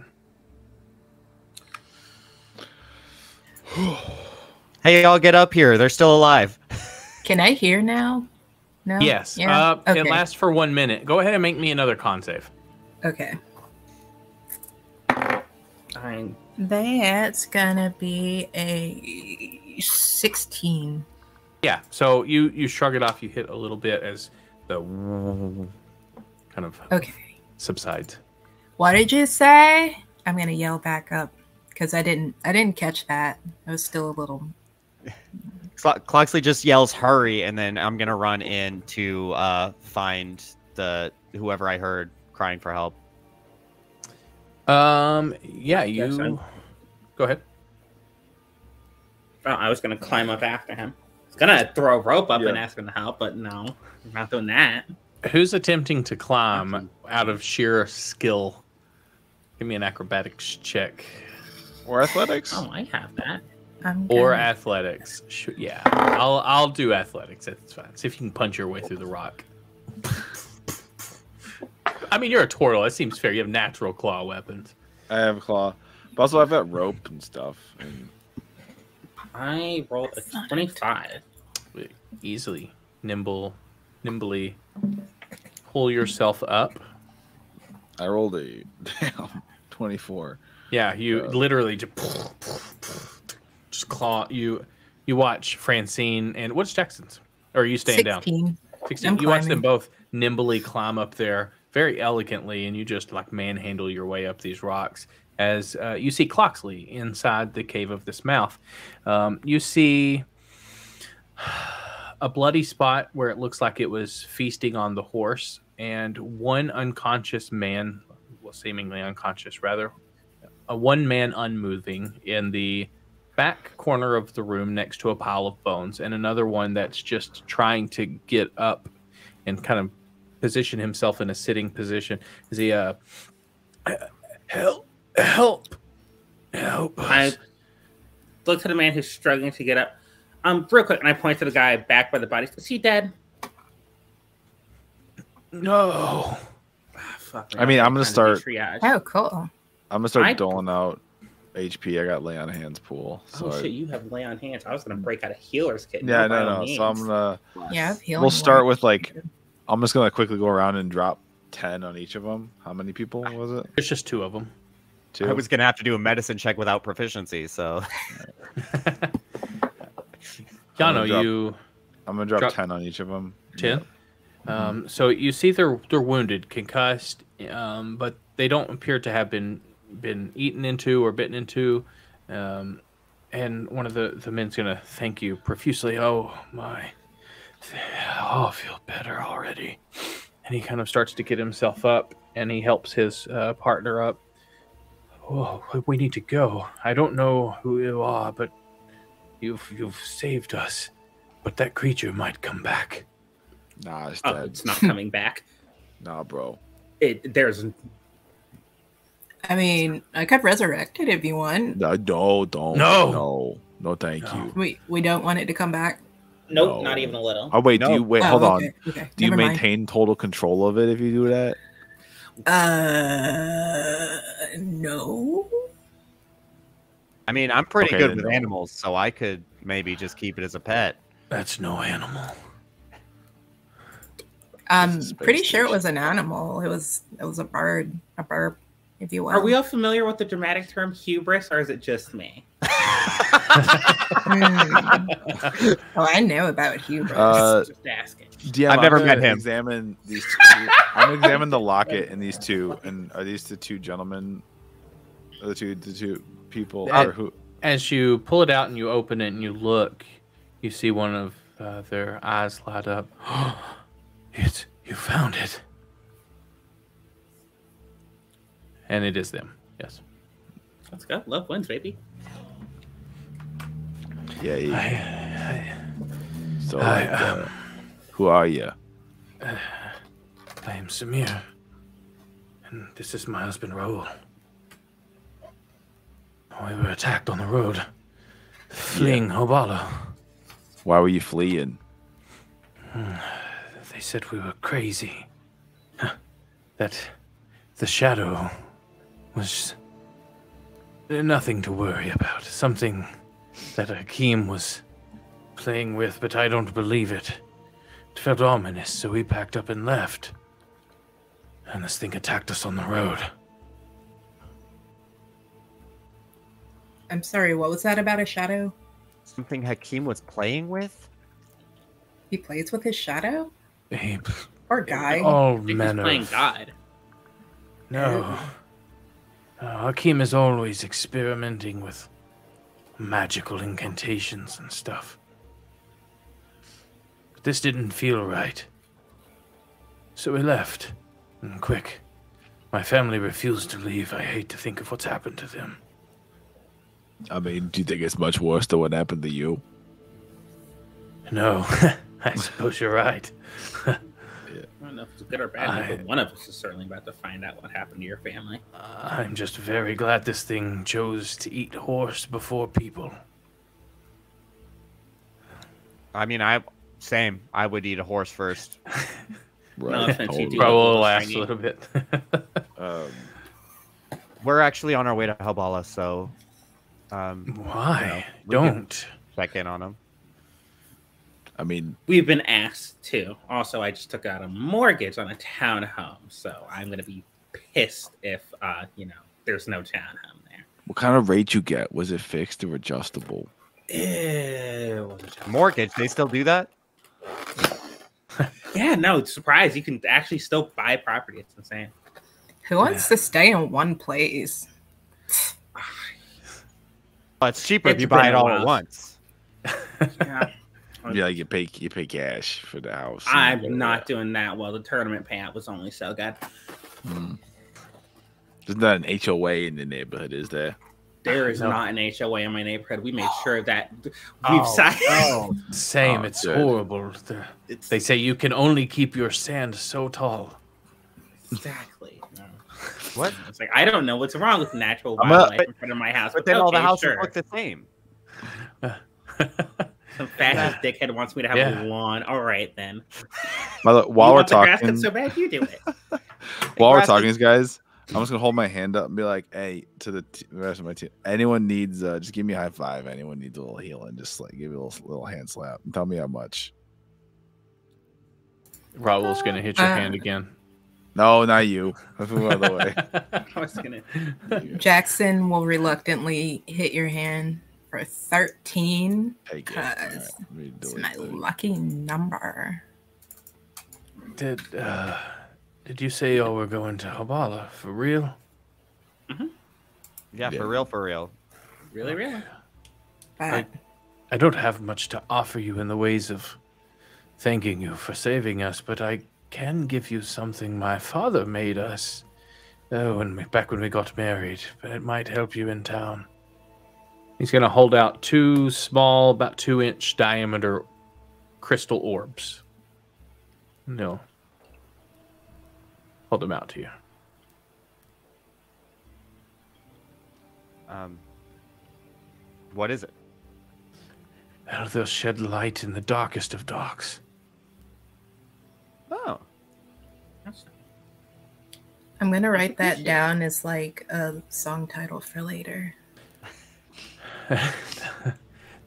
Hey, y'all get up here. They're still alive. Can I hear now? No? Yes. Yeah? Okay. It lasts for 1 minute. Go ahead and make me another con save. Okay. Fine. That's gonna be a 16. Yeah. So you shrug it off. You hit a little bit as the kind of Okay. subsides. What did you say? I'm gonna yell back up because I didn't catch that. I was still a little. Cloxley just yells "hurry," and then I'm gonna run in to find whoever I heard crying for help. Yeah, you Yes, go ahead. Oh, I was gonna climb up after him. I was gonna throw a rope up Yeah. and ask him to help, but no, I'm not doing that. Who's attempting to climb out of sheer skill? Give me an acrobatics check. Or athletics. Oh, I have that. Or athletics. Yeah, I'll do athletics. That's fine. See if you can punch your way through the rock. I mean, you're a turtle. That seems fair. You have natural claw weapons. I have a claw. But also I've got rope and stuff. And I rolled a 25. Easily, nimbly pull yourself up. I rolled a damn 24. Yeah, you literally just claw. You watch Francine and what's Jackson's? Or are you staying 16. down? 16. I'm You watch them climbing. both nimbly climb up there very elegantly, and you just like manhandle your way up these rocks. As you see Cloxley inside the cave of this mouth, you see a bloody spot where it looks like it was feasting on the horse, and one unconscious man, well, seemingly unconscious rather, one man unmoving in the back corner of the room next to a pile of bones, and another one that's just trying to get up and kind of position himself in a sitting position. Is he help I look to the man who's struggling to get up. Real quick, and I point to the guy back by the body. Is he dead? No. Fuck, I mean, I'm gonna start. Oh, cool. I'm gonna start doling out HP. I got lay on hands pool. So shit, you have lay on hands. I was gonna break out a healer's kit. Yeah, no. So I'm gonna. Yeah, We'll start with like. I'm just gonna quickly go around and drop 10 on each of them. How many people was it? There's just 2 of them. 2. I was gonna have to do a medicine check without proficiency, so. Yano, I'm gonna drop 10 on each of them. 10. So you see they're wounded, concussed, but they don't appear to have been eaten into or bitten into. And one of the men's gonna thank you profusely. Oh my, I feel better already. And he kind of starts to get himself up, and he helps his partner up. Oh, we need to go. I don't know who you are, but you've saved us. But that creature might come back. Nah, it's dead. It's not coming back. Nah, bro. There's. I mean, I could resurrect it if you want. No, don't. No, thank you. We don't want it to come back. Nope, No. not even a little. Oh wait, do you wait? Hold on. Okay. Do you Never mind. maintain total control of it if you do that? No. I mean, I'm pretty Okay, good then with no. animals, so I could maybe just keep it as a pet. that's no animal. I'm Space pretty sure it station. was an animal. It was a bird, if you will. Are we all familiar with the dramatic term hubris, or is it just me? Oh, I know about hubris. Just asking. Yeah, I've never met him. Examine these. I'm examine the locket in these 2, and are these the 2 gentlemen? The two people, or who? As you pull it out and you open it and you look, you see one of their eyes light up. You found it. And it is them, yes. Let's go. Love wins, baby. Yeah. So, who are you? I am Samir. And this is my husband, Raoul. We were attacked on the road, fleeing Haubala. Why were you fleeing? They said we were crazy. That the shadow was nothing to worry about. Something that Hakim was playing with, but I don't believe it. It felt ominous, so we packed up and left. And this thing attacked us on the road. I'm sorry, what was that about a shadow? Something Hakim was playing with? He plays with his shadow? He, Poor guy. all I think he's manner playing of... God. No. Hakim is always experimenting with magical incantations and stuff. But this didn't feel right. So we left. And quick. My family refused to leave. I hate to think of what's happened to them. I mean, do you think it's much worse than what happened to you? No, I suppose you're right. I don't know if it's good or bad, but one of us is certainly about to find out what happened to your family. I'm just very glad this thing chose to eat horse before people. I mean, same. I would eat a horse first. No offense, you do. Probably last a little bit. We're actually on our way to Haubala, so Why? we can Don't. check in on him. I mean, We've been asked to. Also, I just took out a mortgage on a townhome, so I'm going to be pissed if there's no townhome there. What kind of rate you get? Was it fixed or adjustable? Mortgage, they still do that? Yeah, no, surprise. You can actually still buy property. It's insane. Who wants to stay in one place? Well, it's cheaper if It's you buy been it a all while. at once. Yeah. Yeah, you pay cash for the house. I'm not doing that well. The tournament payout was only so good. There's not an HOA in the neighborhood, is there? There is not an HOA in my neighborhood. We made sure that we've signed. Same. Oh, It's good. horrible. They say you can only keep your sand so tall. Exactly. No. What? It's like I don't know what's wrong with natural I'm wildlife in front of my house. But then all the okay, houses sure. look the same. Some fascist dickhead wants me to have a lawn. All right then. While You we're want the grass talking, cut so bad, you do it. while we're grass talking, guys, I'm just gonna hold my hand up and be like, "Hey, to the rest of my team, anyone needs, just give me a high five. Anyone needs a little healing, just like give me a little hand slap and tell me how much." Raul's gonna hit your hand again. No, not you. Move out of the way. I was gonna. Jackson will reluctantly hit your hand for 13 Take it. because All right, let me it's delete my that. lucky number. Did you say y'all were going to Haubala for real? Yeah, Yeah. for real, for real. Really, really. But I don't have much to offer you in the ways of thanking you for saving us, but I can give you something my father made us. Back when we got married, but it might help you in town. He's gonna hold out two small, about 2-inch diameter crystal orbs. No. Hold them out to you. What is it? Well, they'll shed light in the darkest of darks. Oh. I'm going to write that down as like a song title for later.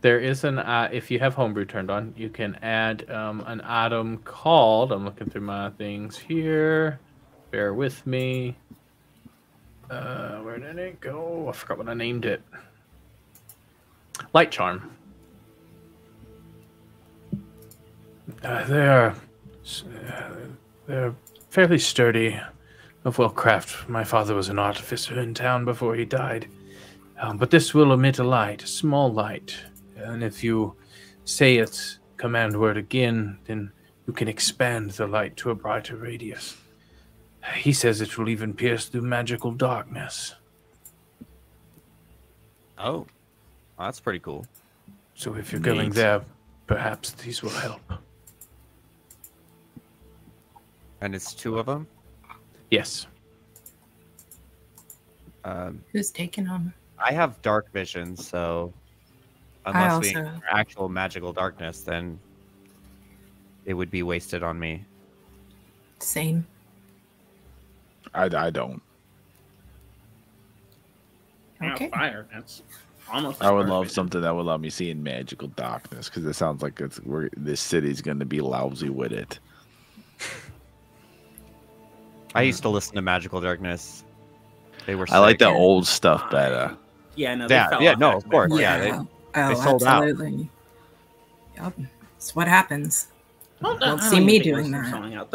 There is an if you have homebrew turned on, you can add an item called. I'm looking through my things here. Bear with me. Where did it go? I forgot what I named it. Light charm. They're fairly sturdy, of well crafted. My father was an artificer in town before he died. But this will emit a light, a small light. And if you say its command word again, then you can expand the light to a brighter radius. He says it will even pierce through magical darkness. Oh. Well, that's pretty cool. So if you're going Neat. there, perhaps these will help. And it's 2 of them? Yes. Who's taking them? I have dark vision, so I unless we also- encounter actual magical darkness, then it would be wasted on me. Same. I don't. Okay. Fire. That's almost. I would perfect. love something that would let me see in magical darkness because it sounds like this city's going to be lousy with it. I used to listen to Magical Darkness. They were I like sick. the old stuff better. Yeah, no. They Yeah, fell yeah, off no, after of course, that. yeah. Oh, sold out. absolutely. Yep. It's what happens. Well, Don't I see don't me even think doing it was that. selling out.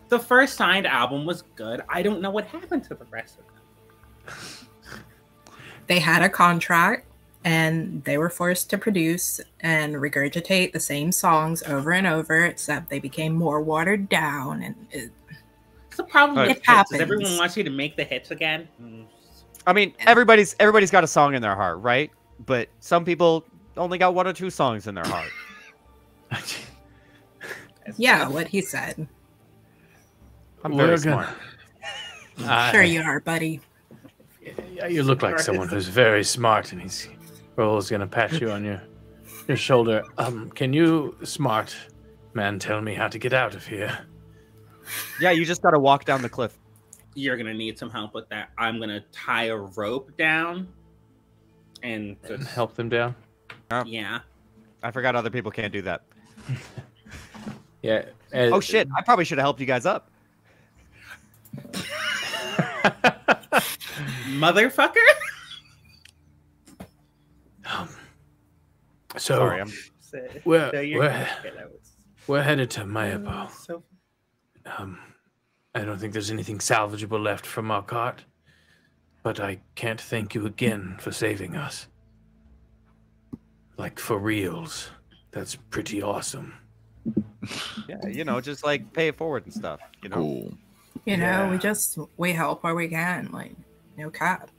The first signed album was good. I don't know what happened to the rest of them. They had a contract and they were forced to produce and regurgitate the same songs over and over, except they became more watered down. And It's the problem Right. with It hits. Is happens. everyone wants you to make the hits again. I mean, everybody's got a song in their heart, right? But some people only got 1 or 2 songs in their heart. yeah, what he said. I'm very We're smart. Sure you are, buddy. Yeah, you look like someone who's very smart, and Roll's gonna pat you on your shoulder. Can you, smart man, tell me how to get out of here? Yeah, you just got to walk down the cliff. You're gonna need some help with that. I'm gonna tie a rope down and And just help them down. Yeah. I forgot other people can't do that. Yeah. Oh shit! I probably should have helped you guys up. motherfucker. So Sorry, I'm we're, No, you're we're, good. I was- we're headed to Mayabo. So I don't think there's anything salvageable left from our cart, but I can't thank you again for saving us. Like, for reals. That's pretty awesome. Yeah, just like pay it forward and stuff. Cool. We help where we can. Like, no cap.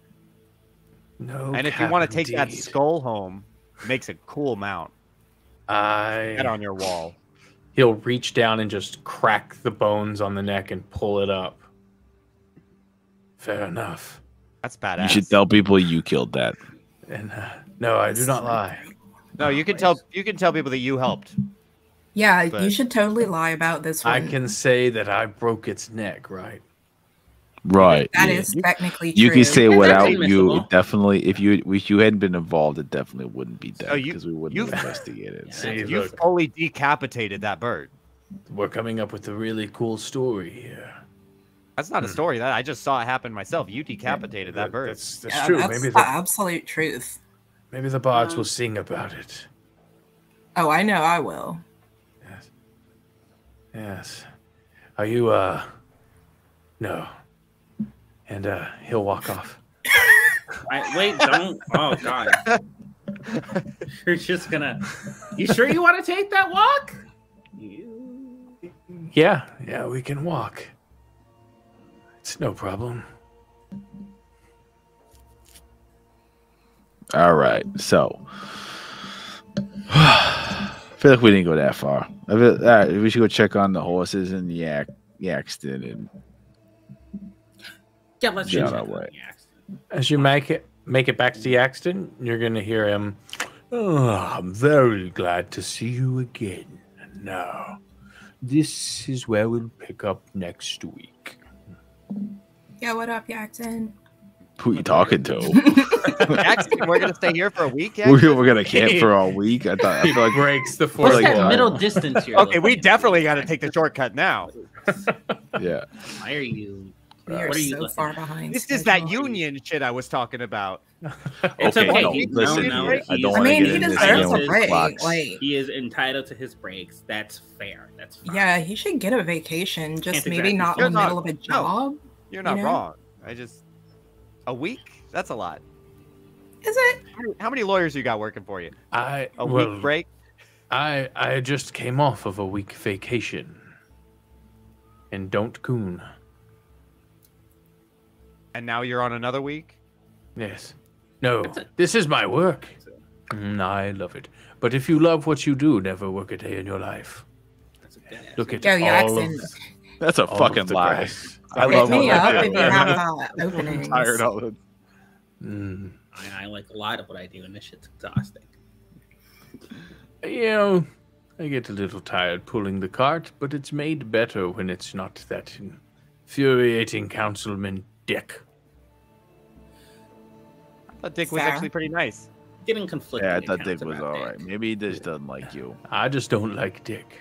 No, And if you want to take that indeed. skull home, makes a cool mount. Head on your wall. He'll reach down and just crack the bones on the neck and pull it up. Fair enough. That's badass. You should tell people you killed that. And no, I do not lie. No, you can tell people that you helped. Yeah, you But- should totally lie about this one. I can say that I broke its neck, right? Right. That yeah. is technically true. You can say That's without admissible. you, definitely. If you hadn't been involved, it definitely wouldn't be So done you- because we wouldn't you've- have investigated. Yeah. See, You look, fully decapitated that bird. we're coming up with a really cool story here. That's not a story. That I just saw it happen myself. You decapitated that bird. That's Yeah, true. that's Maybe the the absolute truth. bards will sing about it. Oh, I know I will. Yes. Yes. Are you no. And he'll walk off. wait, don't. Oh God. You're just gonna. You sure you want to take that walk? Yeah, we can walk. It's no problem. All right. So, I feel like we didn't go that far. All right, we should go check on the horses and the accident and Yeah, let's Yeah, check that on way. the accident. As you make it back to the accident, you're gonna hear him. Oh, I'm very glad to see you again. Now, this is where we'll pick up next week. Yeah, what up, Jackson? who you talking to? Jackson, we're gonna stay here for a week. We're gonna camp for a week. I He feel like breaks the What's fourth What's that like, wall. middle distance here? Okay, we definitely got to take the shortcut now. yeah. Why are you? We are What are you so looking far at? behind. This is that schedule. union shit I was talking about. It's Okay, okay. no, He- listen, no, I he's- don't I want to mean, get he in this deserves again a with break. clocks. Like, He is entitled to his breaks. That's fair. That's fine. yeah, he should get a vacation. Just Can't maybe exactly not say in the that. middle of a job. You're not You know? wrong. A week? That's a lot. Is it? How many lawyers you got working for you? A Well, week break? I just came off of a week vacation. And don't coon. And now you're on another week? Yes. No, That's it. this is my work. I love it. But if you love what you do, never work a day in your life. That's a good answer. Look at Yo, all Jackson, of, That's a all fucking of the lie. grass. I hit love me what I up do. if you have openings. I'm tired of it. Mm. I like a lot of what I do, and this shit's exhausting. You know, I get a little tired pulling the cart, but it's made better when it's not that infuriating Councilman Dick. I thought Dick was Fair. actually pretty nice. Getting conflicting. Yeah, I thought accounts Dick was about all right. Dick. Maybe he just doesn't like you. I just don't like Dick.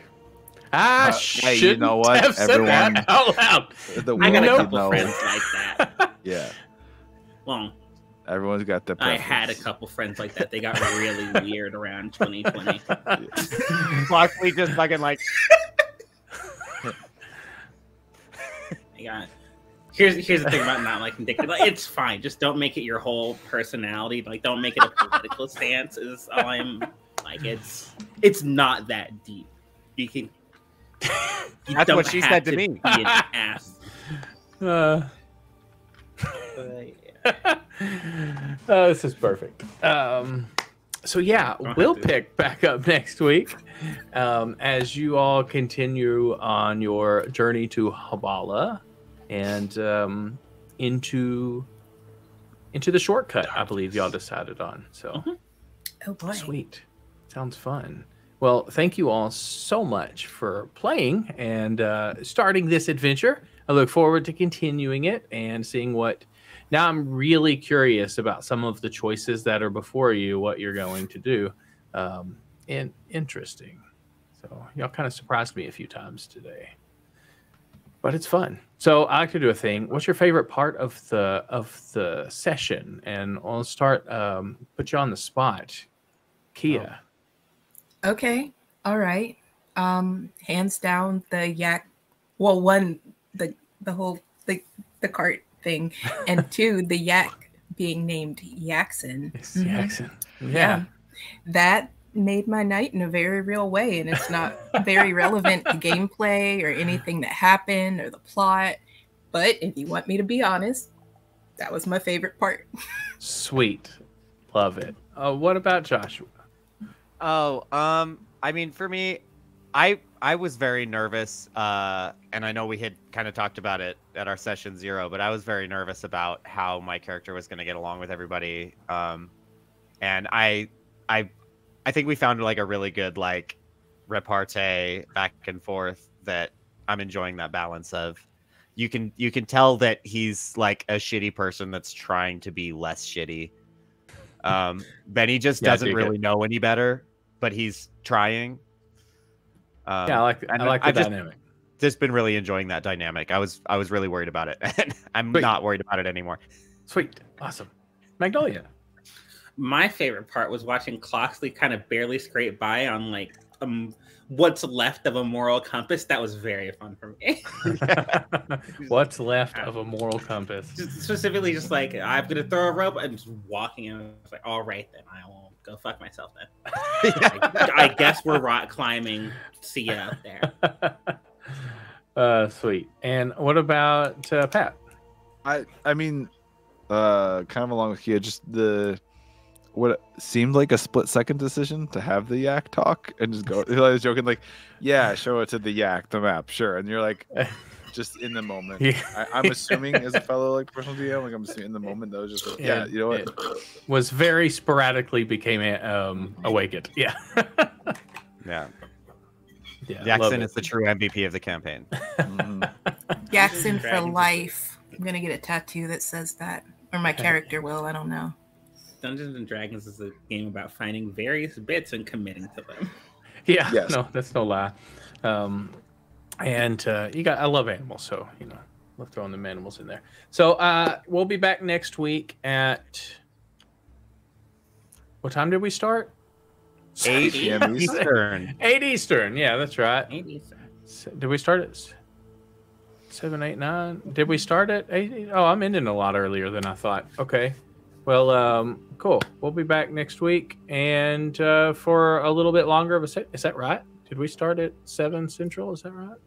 Hey, you shouldn't know what? have said Everyone- that out loud. The I got a world, couple you know, friends like that. Yeah, Well, everyone's got their. I had a preference. couple friends like that. They got really weird around 2020. Locksley just fucking like, I got. Here's the thing about not liking Dick. Like, it's fine. Just don't make it your whole personality. Like, don't make it a political stance. Is all I'm like. It's not that deep. You can. You That's don't what she have said to me. Be an ass. This is perfect. So yeah, we'll pick back up next week as you all continue on your journey to Haubala and into the shortcut. I believe y'all decided on. So Oh boy. sweet, sounds fun. Well, thank you all so much for playing and starting this adventure. I look forward to continuing it and seeing what. Now I'm really curious about some of the choices that are before you, what you're going to do. Interesting. So y'all kind of surprised me a few times today. but it's fun. So I like to do a thing. What's your favorite part of the session? And I'll start put you on the spot. Kia. Okay. All right. Hands down the yak. Well, one, the whole the cart thing, and two, the yak being named Yaxon. It's Jackson. Yeah. That made my night in a very real way, and it's not very relevant to gameplay or anything that happened or the plot. But if you want me to be honest, that was my favorite part. Sweet. Love it. What about Joshua? Oh, I mean, for me, I was very nervous, and I know we had kind of talked about it at our session 0, but I was very nervous about how my character was going to get along with everybody. And I think we found like a really good like repartee back and forth that I'm enjoying that balance of. You can tell that he's like a shitty person that's trying to be less shitty. Benny just doesn't really know any better, but he's trying. Yeah, I like the dynamic. Just been really enjoying that dynamic. I was really worried about it, and I'm not worried about it anymore. Sweet, awesome. Magnolia. My favorite part was watching Cloxley kind of barely scrape by on like what's left of a moral compass. That was very fun for me. What's left of a moral compass? Specifically, just like I'm gonna throw a rope. I'm just walking, and I was like, all right, then I won't go fuck myself then. I guess we're rock climbing. See you out there. Sweet. And what about Pat? I mean, kind of along with Kia, just what seemed like a split-second decision to have the yak talk and just go. I was joking, like, yeah, show it to the yak, the map, sure. And you're like, just in the moment. I'm assuming as a fellow like personal DM, like I'm assuming in the moment though, just like, yeah, you know what? It was very sporadically became awakened. Yeah. Yeah. Yeah. Jackson is the true MVP of the campaign. Jackson for life. I'm gonna get a tattoo that says that, or my character will. I don't know. Dungeons and Dragons is a game about finding various bits and committing to them. Yeah, yes. No, that's no lie. And I love animals, so love throwing them animals in there. So we'll be back next week at what time did we start? 8 p.m. Eastern. 8 Eastern. Yeah, that's right. 8 Eastern. Did we start at 7, 8, 9? Did we start at 8? Oh, I'm ending a lot earlier than I thought. Okay. Well, cool. We'll be back next week and for a little bit longer of a set. Is that right? Did we start at 7 Central? Is that right?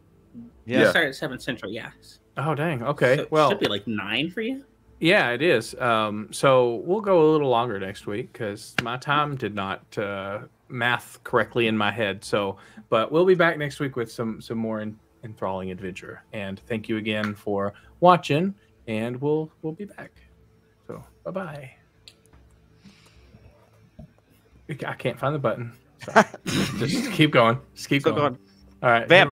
Yeah. We started at 7 Central, yes. Oh, dang. Okay. So well, it should be like 9 for you? Yeah, it is. So we'll go a little longer next week because my time did not math correctly in my head. But we'll be back next week with some more enthralling adventure. And thank you again for watching, and we'll be back. So bye-bye. I can't find the button. Just keep going. Just keep going. All right. Vamp.